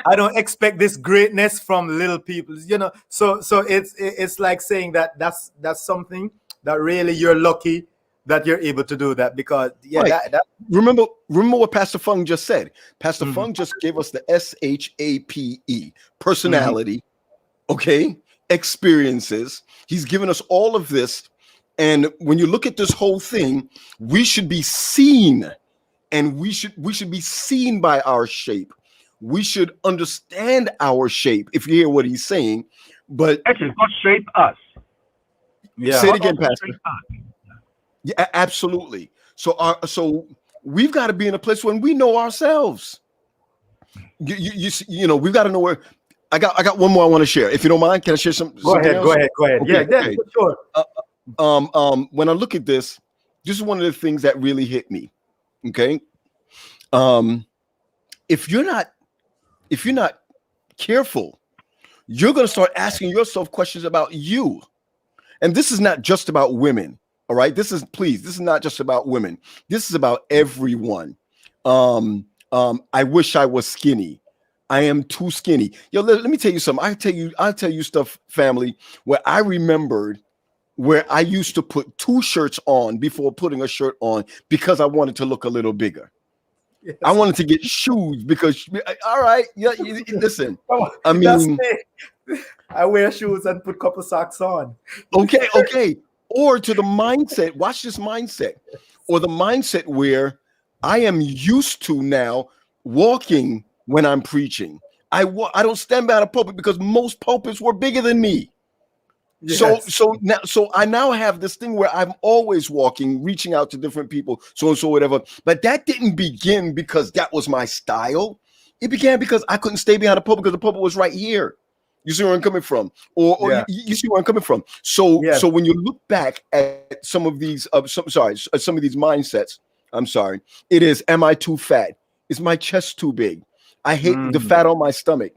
I don't expect this greatness from little people. You know, so it's like saying that that's something that really you're lucky that you're able to do that, because right. that remember what Pastor Fung just said. Pastor Fung just gave us the SHAPE, personality, okay, experiences. He's given us all of this, and when you look at this whole thing, we should be seen, and we should be seen by our shape. We should understand our shape, if you hear what he's saying. But actually, God shaped us. Yeah. Say it again, Pastor. Yeah, absolutely. So we've got to be in a place when we know ourselves. You know, we've got to know where. I got one more I want to share. If you don't mind, can I share some? Go ahead. Else? Go ahead. Okay, Yeah, okay. sure. When I look at this is one of the things that really hit me. Okay. If you're not careful, you're going to start asking yourself questions about you. And this is not just about women. All right. This is not just about women. This is about everyone. I wish I was skinny. I am too skinny. Yo, let me tell you something. I'll tell you stuff, family, where I remembered where I used to put 2 shirts on before putting a shirt on because I wanted to look a little bigger. Yes. I wanted to get shoes because, all right, yeah. Listen, I mean, I wear shoes and put couple socks on. Okay. Or to the mindset. Watch this mindset, or the mindset where I am used to now walking when I'm preaching. I don't stand behind a pulpit because most pulpits were bigger than me. Yes. So I now have this thing where I'm always walking, reaching out to different people, so and so, whatever. But that didn't begin because that was my style. It began because I couldn't stay behind a pulpit because the pulpit was right here. You see where I'm coming from, or yeah. you see where I'm coming from. So so when you look back at some of these, some of these mindsets, I'm sorry, it is: am I too fat? Is my chest too big? I hate the fat on my stomach.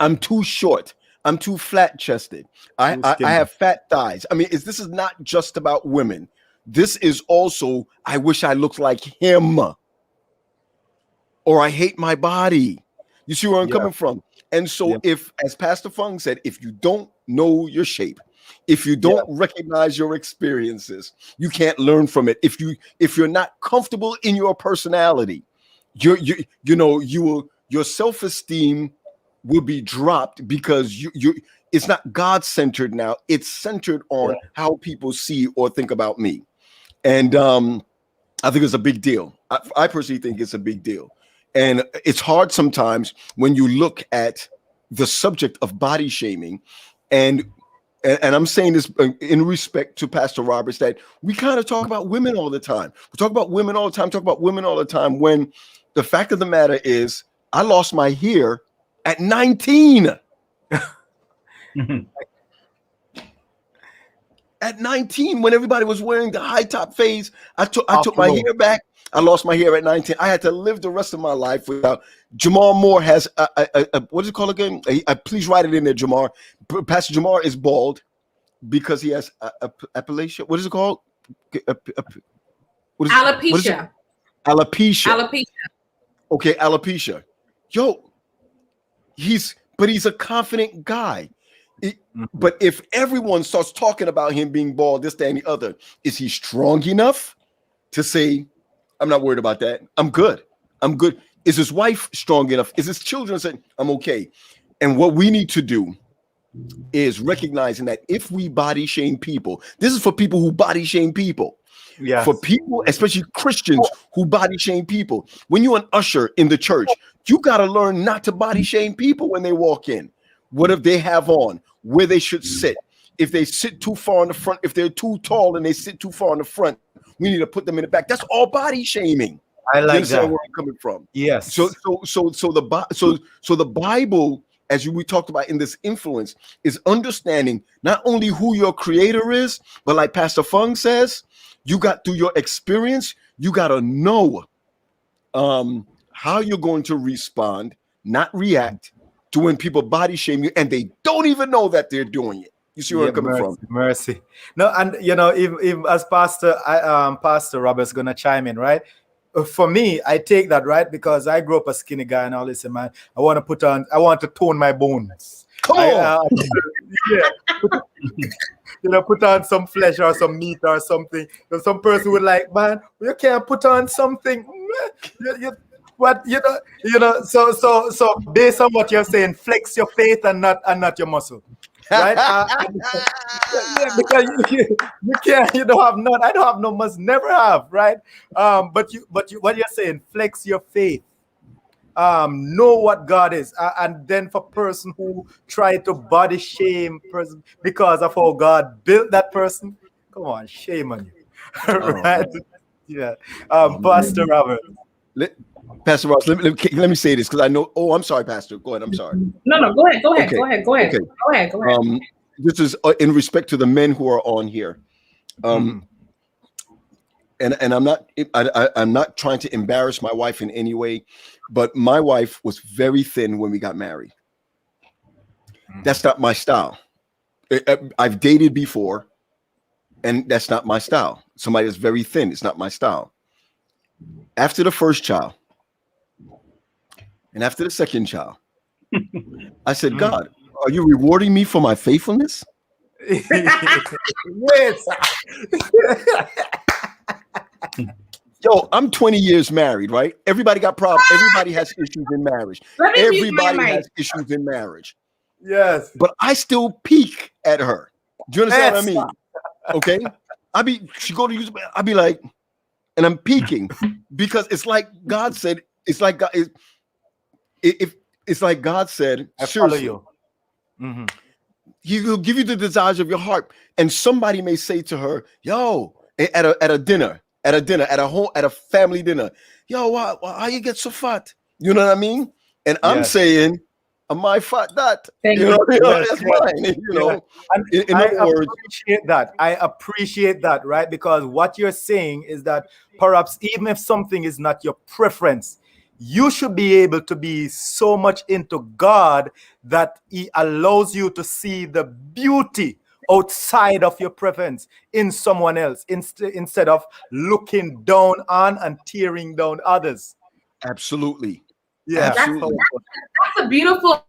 I'm too short. I'm too flat chested. I have fat thighs. I mean, this is not just about women. This is also, I wish I looked like him, or I hate my body. You see where I'm coming from? And so if, as Pastor Fung said, if you don't know your shape, if you don't recognize your experiences, you can't learn from it. If you're not comfortable in your personality, your self-esteem will be dropped because it's not God-centered now. It's centered on how people see or think about me. And I think it's a big deal. I personally think it's a big deal. And it's hard sometimes when you look at the subject of body shaming, and I'm saying this in respect to Pastor Roberts, that we kind of talk about women all the time. We talk about women all the time, when the fact of the matter is I lost my hair at 19. At 19, when everybody was wearing the high top fades, I took my hair back. I lost my hair at 19. I had to live the rest of my life without. Jamar Moore has what is it called again? Please write it in there, Jamar. Pastor Jamar is bald because he has alopecia. What is it called? Alopecia. Alopecia. Okay, alopecia. Yo, he's a confident guy. But if everyone starts talking about him being bald, this, that, and the other, is he strong enough to say, I'm not worried about that. I'm good. Is his wife strong enough? Is his children saying, I'm okay? And what we need to do is recognizing that if we body shame people, this is for people who body shame people. Yeah. For people, especially Christians who body shame people. When you're an usher in the church, you got to learn not to body shame people when they walk in. What if they have on, where they should sit? If they sit too far in the front, if they're too tall and they sit too far in the front, we need to put them in the back. That's all body shaming. I like that. Where I'm coming from. Yes. So the Bible, as we talked about in this influence, is understanding not only who your creator is, but like Pastor Fung says, you got through your experience, you got to know how you're going to respond, not react, to when people body shame you and they don't even know that they're doing it. You see where I'm coming from? Mercy. No, and you know, if as Pastor Robert's gonna chime in, right? For me, I take that, right, because I grew up a skinny guy and all this, man. I want to tone my bones. Yeah, you know, put on some flesh or some meat or something. And some person would like, man, you can't put on something. So based on what you're saying, flex your faith and not your muscle, right? Because you can't, you don't have none. I don't have no, must never have, right? But what you're saying, flex your faith. Know what God is, and then for person who try to body shame person because of how God built that person, come on, shame on you, right? Yeah, Pastor Robert. Pastor Ross, let me say this because I know. Oh, I'm sorry, Pastor. Go ahead. I'm sorry. No, go ahead. Okay. Go ahead. This is in respect to the men who are on here. And I'm not trying to embarrass my wife in any way, but my wife was very thin when we got married. That's not my style. I've dated before, and that's not my style. Somebody that's very thin, it's not my style. After the first child, and after the second child, I said, God, are you rewarding me for my faithfulness? Yes. Yo, I'm 20 years married, right? Everybody got problems. Everybody has issues in marriage. Everybody has issues in marriage. Yes. But I still peek at her. Do you understand what I mean? Okay. She go to use, I'll be like, and I'm peeking because it's like God said, it's like God, it's like God said, I follow seriously, you. He will give you the desires of your heart. And somebody may say to her, yo, at a family dinner, yo, why you get so fat? You know what I mean? And I'm saying, am I fat that? That's fine. You know, in other words, I appreciate that, right? Because what you're saying is that perhaps even if something is not your preference, you should be able to be so much into God that He allows you to see the beauty outside of your preference in someone else instead of looking down on and tearing down others. Absolutely. Yeah. That's a beautiful,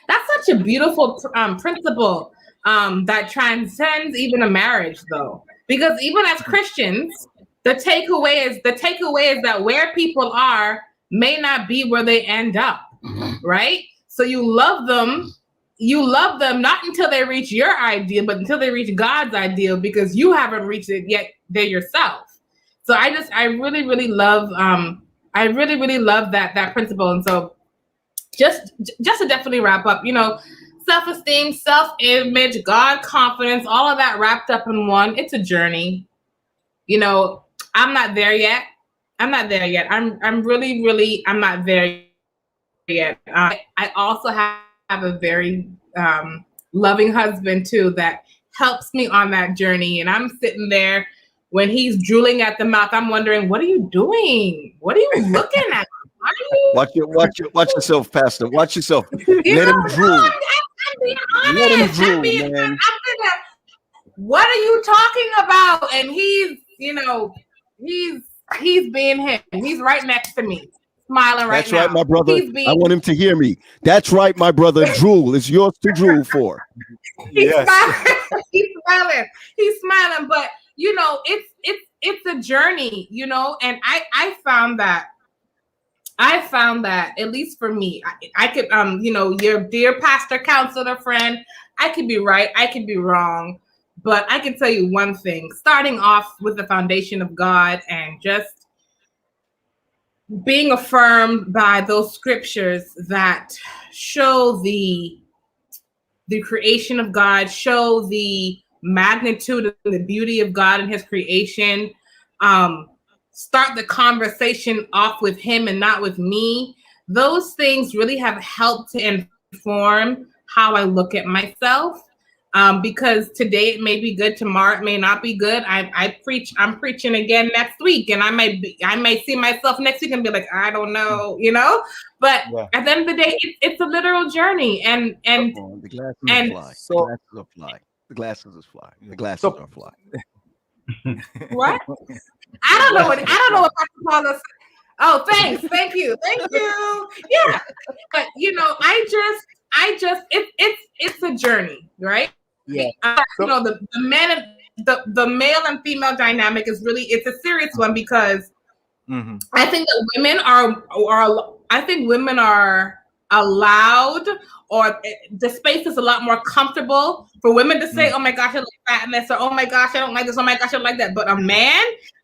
that's such a beautiful principle that transcends even a marriage though. Because even as Christians, the takeaway is that where people are may not be where they end up, right? So you love them not until they reach your ideal, but until they reach God's ideal, because you haven't reached it yet there yourself. So I really, really love that principle. And so just to definitely wrap up, you know, self-esteem, self-image, God confidence, all of that wrapped up in one. It's a journey. You know, I'm not there yet. I'm really, really, I'm not there yet. I also have a very loving husband too that helps me on that journey. And I'm sitting there when he's drooling at the mouth. I'm wondering, what are you doing? What are you looking at? Watch yourself, Pastor. Watch yourself. Let him drool. I'm being honest. Let him drool, man. I'm thinking, what are you talking about? And he's, you know, he's being him. He's right next to me, smiling right now. That's right, my brother. I want him to hear me. That's right, my brother. Drool. It's yours to drool for. He's smiling. He's smiling. But you know, it's a journey, you know, and I found that at least for me, I could you know, your dear pastor, counselor, friend, I could be right, I could be wrong. But I can tell you one thing, starting off with the foundation of God and just being affirmed by those scriptures that show the creation of God, show the magnitude and the beauty of God and his creation, start the conversation off with him and not with me. Those things really have helped to inform how I look at myself. Because today it may be good, tomorrow it may not be good. I'm preaching again next week, and I may see myself next week and be like, I don't know, But at the end of the day, it's a literal journey, and the glasses fly. So, the glasses are fly. The glasses is fly. The glasses are fly. What? I don't know what Pastor Paul is. Oh, thanks, thank you. Yeah, but it's a journey, right? Yeah. The male and female dynamic it's a serious one, because I think that women are allowed, or the space is a lot more comfortable for women to say, oh my gosh, I like fatness, or oh my gosh, I don't like this, oh my gosh, I don't like that. But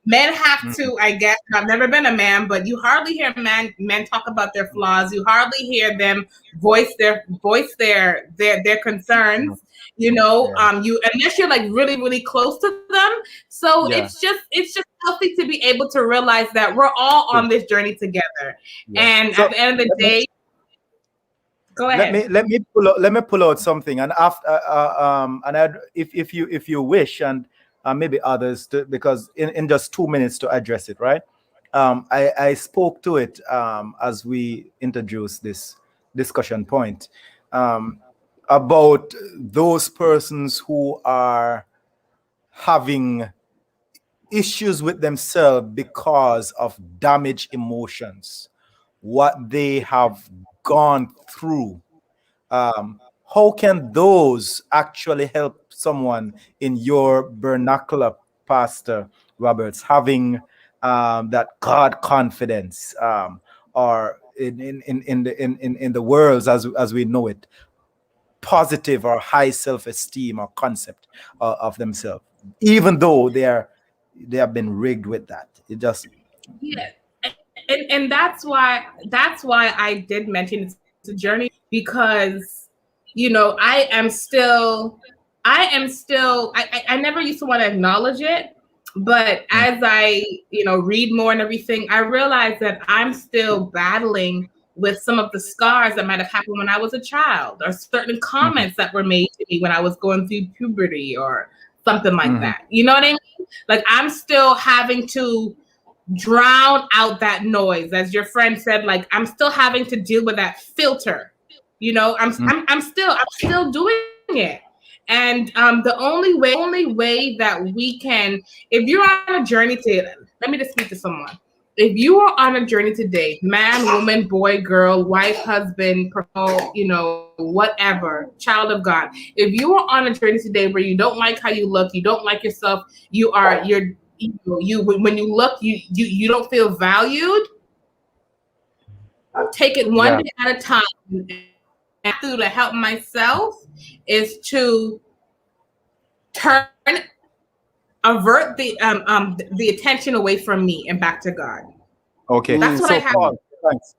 men have to, I guess, I've never been a man, but you hardly hear men talk about their flaws. You hardly hear them voice their concerns. Unless you're like really, really close to them. So it's just healthy to be able to realize that we're all on this journey together. And at the end of the day, go ahead. Let me pull out something, and after if you wish, and maybe others, because in just 2 minutes to address it, right? I spoke to it as we introduced this discussion point, about those persons who are having issues with themselves because of damaged emotions, what they have gone through. How can those actually help someone in your vernacular, Pastor Roberts, having that God confidence, or in the worlds as we know it, positive or high self-esteem or concept of themselves, even though they have been rigged with that? It just and that's why I did mention it's a journey, because I never used to want to acknowledge it, but as I read more and everything, I realized that I'm still battling with some of the scars that might have happened when I was a child, or certain comments that were made to me when I was going through puberty or something like that. You know what I mean? Like, I'm still having to drown out that noise, as your friend said. Like, I'm still having to deal with that filter. I'm still doing it. And the only way that we can, if you're on a journey let me just speak to someone. If you are on a journey today, man, woman, boy, girl, wife, husband, whatever, child of God, if you are on a journey today where you don't like how you look, you don't like yourself, when you look, you don't feel valued, take it one day at a time. And to help myself is to avert the attention away from me and back to God. Okay, that's what I have. Paul, thanks.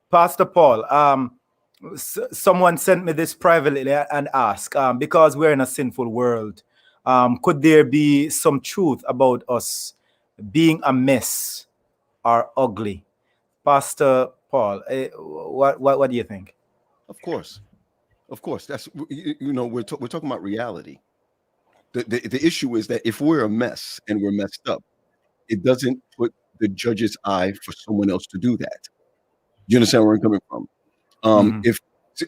Pastor Paul, someone sent me this privately and asked, because we're in a sinful world, could there be some truth about us being a mess or ugly? Pastor Paul, what do you think? Of course, that's we're talking about reality. The issue is that if we're a mess and we're messed up, it doesn't put the judge's eye for someone else to do that. You understand where I'm coming from? If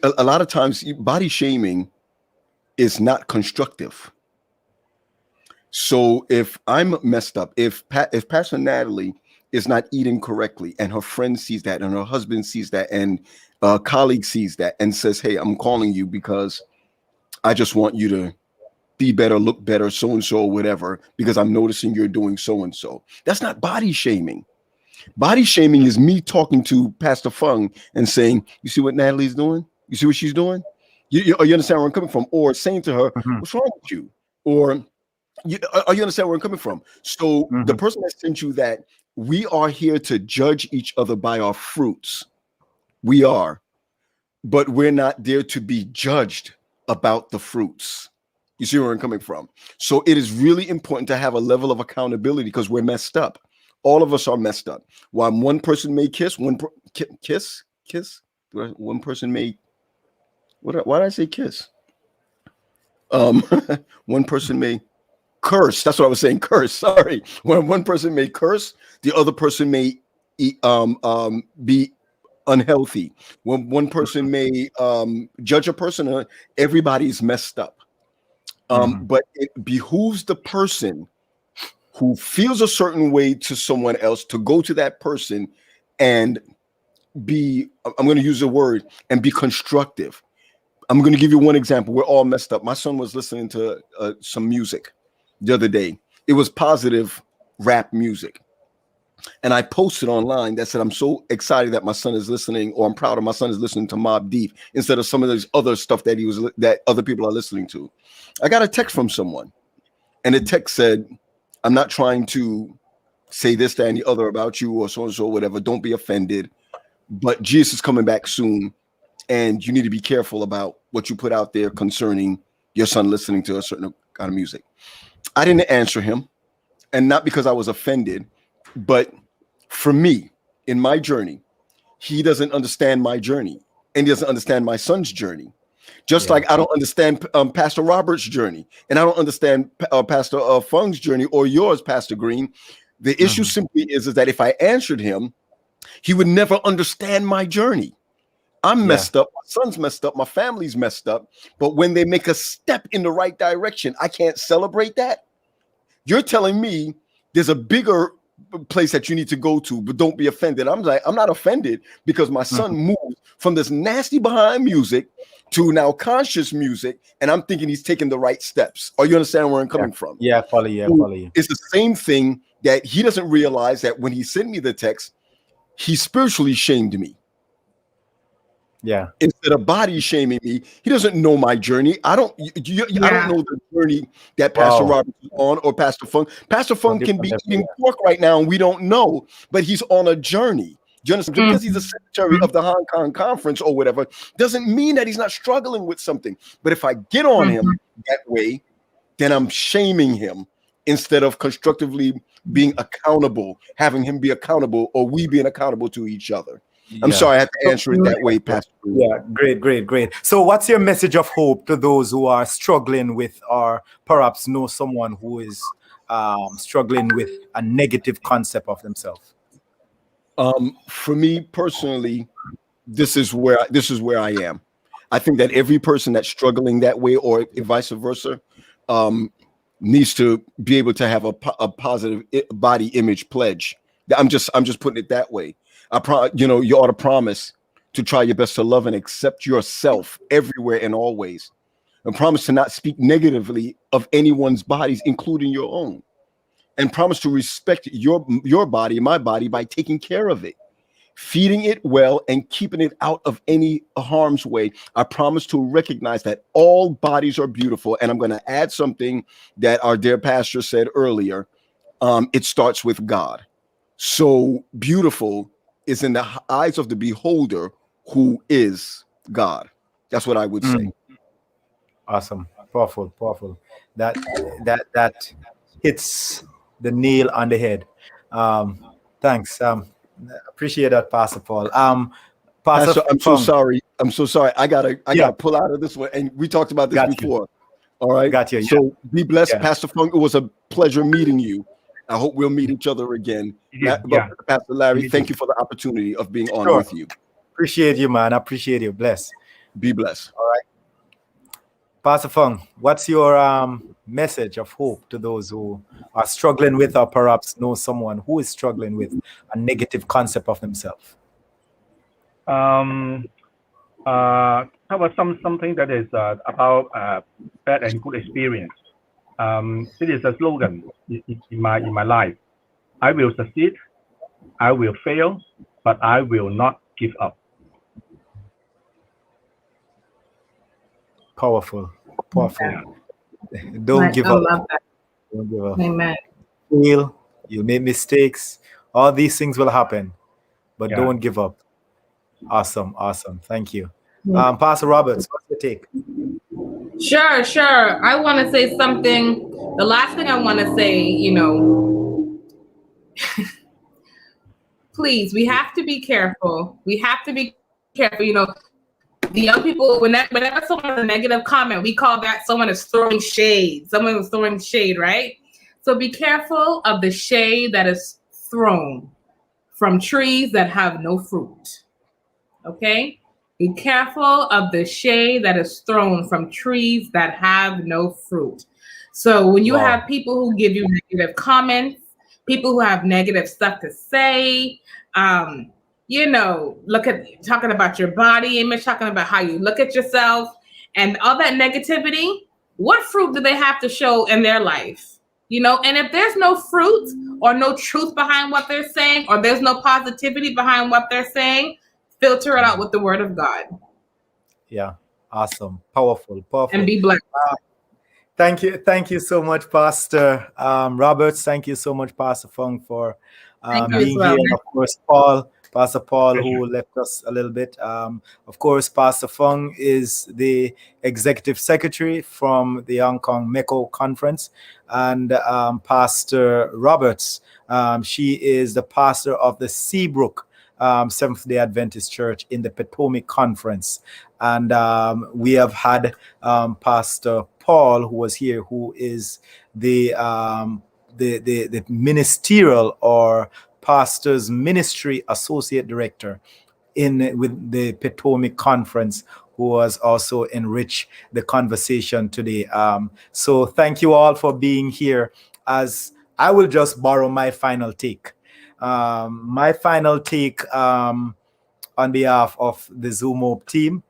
a lot of times body shaming is not constructive. So if I'm messed up, if Pastor Natalie is not eating correctly, and her friend sees that, and her husband sees that, and a colleague sees that, and says, "Hey, I'm calling you because I just want you to be better, look better, so and so, whatever, because I'm noticing you're doing so and so." That's not body shaming. Body shaming is me talking to Pastor Fung and saying, "You see what Natalie's doing? You see what she's doing? You understand where I'm coming from?" Or saying to her, "What's wrong with you?" Or you understand where I'm coming from? So the person that sent you that, we are here to judge each other by our fruits. We are, but we're not there to be judged about the fruits. You see where I'm coming from? So it is really important to have a level of accountability, because we're messed up. All of us are messed up. While one person may kiss, one person may, why did I say kiss? One person may curse. That's what I was saying. Curse. Sorry. When one person may curse, the other person may be unhealthy. When one person may judge a person, everybody's messed up. But it behooves the person who feels a certain way to someone else to go to that person and be, I'm going to use a word, and be constructive. I'm going to give you one example. We're all messed up. My son was listening to some music the other day. It was positive rap music. And I posted online that said, I'm so excited that my son is listening, or I'm proud of my son is listening to Mobb Deep instead of some of those other stuff that other people are listening to. I got a text from someone, and the text said, I'm not trying to say this, that, and the other about you or so and so, whatever. Don't be offended. But Jesus is coming back soon, and you need to be careful about what you put out there concerning your son listening to a certain kind of music. I didn't answer him, and not because I was offended, but for me, in my journey, he doesn't understand my journey, and he doesn't understand my son's journey. Just like I don't understand Pastor Robert's journey, and I don't understand Pastor Fung's journey, or yours, Pastor Green. The issue simply is that if I answered him, he would never understand my journey. I'm messed up, my son's messed up, my family's messed up. But when they make a step in the right direction, I can't celebrate that. You're telling me there's a bigger place that you need to go to, but don't be offended. I'm like, I'm not offended because my son moved from this nasty behind music to now conscious music, and I'm thinking he's taking the right steps. Are you understand where I'm coming from? Yeah, follow you. It's the same thing that he doesn't realize, that when he sent me the text, he spiritually shamed me. Yeah. Instead of body shaming me, he doesn't know my journey. I don't know the journey that Pastor Robert is on, or Pastor Fung. Pastor Fung can be eating pork right now, and we don't know, but he's on a journey. Do you understand? Because he's a secretary of the Hong Kong conference or whatever, doesn't mean that he's not struggling with something. But if I get on him that way, then I'm shaming him instead of constructively being accountable, having him be accountable, or we being accountable to each other. I'm sorry, I have to answer it that way, Pastor. Yeah, great. So what's your message of hope to those who are struggling with, or perhaps know someone who is struggling with a negative concept of themselves? For me personally, this is where I am. I think that every person that's struggling that way, or vice versa, needs to be able to have a positive body image pledge. I'm just putting it that way. You ought to promise to try your best to love and accept yourself everywhere and always, and promise to not speak negatively of anyone's bodies, including your own, and promise to respect your body, my body, by taking care of it, feeding it well, and keeping it out of any harm's way. I promise to recognize that all bodies are beautiful. And I'm going to add something that our dear pastor said earlier. It starts with God. So beautiful is in the eyes of the beholder, who is God. That's what I would say. Awesome. Powerful. That hits the nail on the head. Thanks. Appreciate that, Pastor Paul. Pastor, I'm so sorry. I gotta pull out of this one. And we talked about this before. All right. Got you. So be blessed, Pastor Funk. It was a pleasure meeting you. I hope we'll meet each other again. Pastor Larry, thank you for the opportunity of being on with you. Appreciate you, man. I appreciate you. Bless. Be blessed. All right. Pastor Fung, what's your message of hope to those who are struggling with, or perhaps know someone who is struggling with a negative concept of themselves? How about something that is about bad and good experience? It is a slogan in my life. I will succeed, I will fail, but I will not give up. Powerful. Don't give up. Love that. Don't give up. Amen. Fail, you make mistakes. All these things will happen, but don't give up. Awesome. Thank you. Pastor Roberts, what's your take? Sure. I want to say something. The last thing I want to say, please, we have to be careful. The young people, whenever someone has a negative comment, we call that someone is throwing shade. Someone is throwing shade, right? So be careful of the shade that is thrown from trees that have no fruit. Okay? Be careful of the shade that is thrown from trees that have no fruit. So when you have people who give you negative comments, people who have negative stuff to say, look at talking about your body image, talking about how you look at yourself, and all that negativity, what fruit do they have to show in their life? And if there's no fruit or no truth behind what they're saying, or there's no positivity behind what they're saying, filter it out with the word of God. Yeah, awesome, powerful. And be blessed. Thank you so much, Pastor Roberts. Thank you so much, Pastor Fung, for being here. And of course, Pastor Paul, who left us a little bit. Of course, Pastor Fung is the executive secretary from the Hong Kong MECO conference, and Pastor Roberts, she is the pastor of the Seabrook Seventh-day Adventist Church in the Potomac Conference. And we have had Pastor Paul, who was here, who is the ministerial or pastor's ministry associate director with the Potomac Conference, who has also enriched the conversation today. So thank you all for being here. As I will just borrow my final take. My final take on behalf of the Zoom Hope team,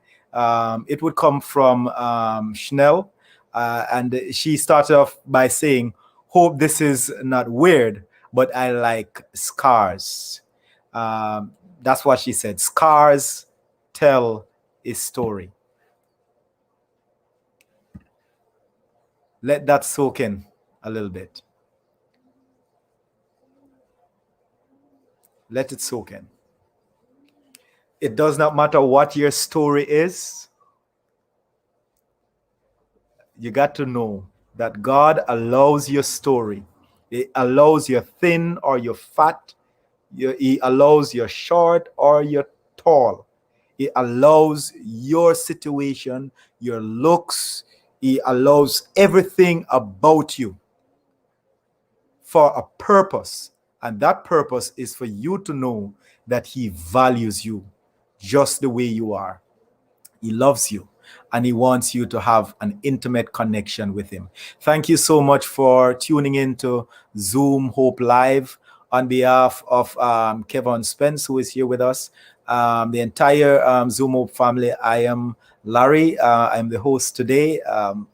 it would come from Chanel, and she started off by saying, "Hope this is not weird, but I like scars." That's what she said. Scars tell a story. Let that soak in a little bit. Let it soak in. It does not matter what your story is. You got to know that God allows your story. He allows you thin or you're fat. He allows you short or you're tall. He allows your situation, your looks. He allows everything about you for a purpose. And that purpose is for you to know that He values you just the way you are. He loves you, and He wants you to have an intimate connection with Him. Thank you so much for tuning in to Zoom Hope Live. On behalf of Kevin Spence, who is here with us, the entire Zoom Hope family, I am Larry. I'm the host today.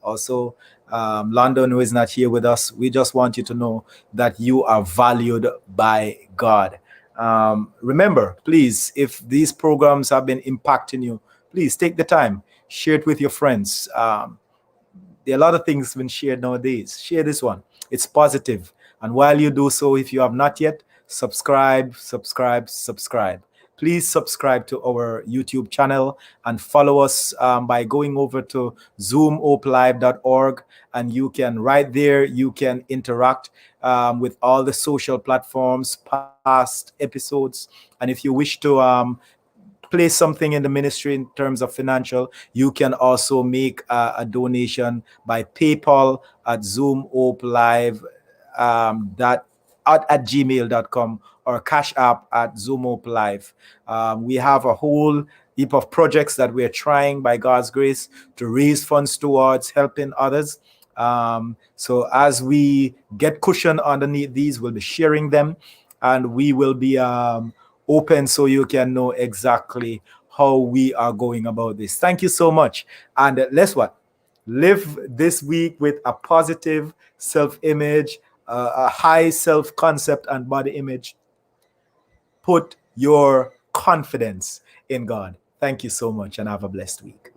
Also, London, who is not here with us. We just want you to know that you are valued by God. Remember, please, if these programs have been impacting you, please take the time, share it with your friends. There are a lot of things been shared nowadays. Share this one. It's positive. And while you do so, if you have not yet, subscribe. Please subscribe to our YouTube channel and follow us by going over to zoomhopelive.org. And you can, right there, you can interact with all the social platforms, past episodes. And if you wish to place something in the ministry in terms of financial, you can also make a donation by PayPal at zoomhopelive at gmail.com or Cash App at Zoom Hope Live. We have a whole heap of projects that we're trying by God's grace to raise funds towards helping others. So as we get cushion underneath these, we'll be sharing them, and we will be open so you can know exactly how we are going about this. Thank you so much. And let's live this week with a positive self-image, a high self-concept and body image. Put your confidence in God. Thank you so much, and have a blessed week.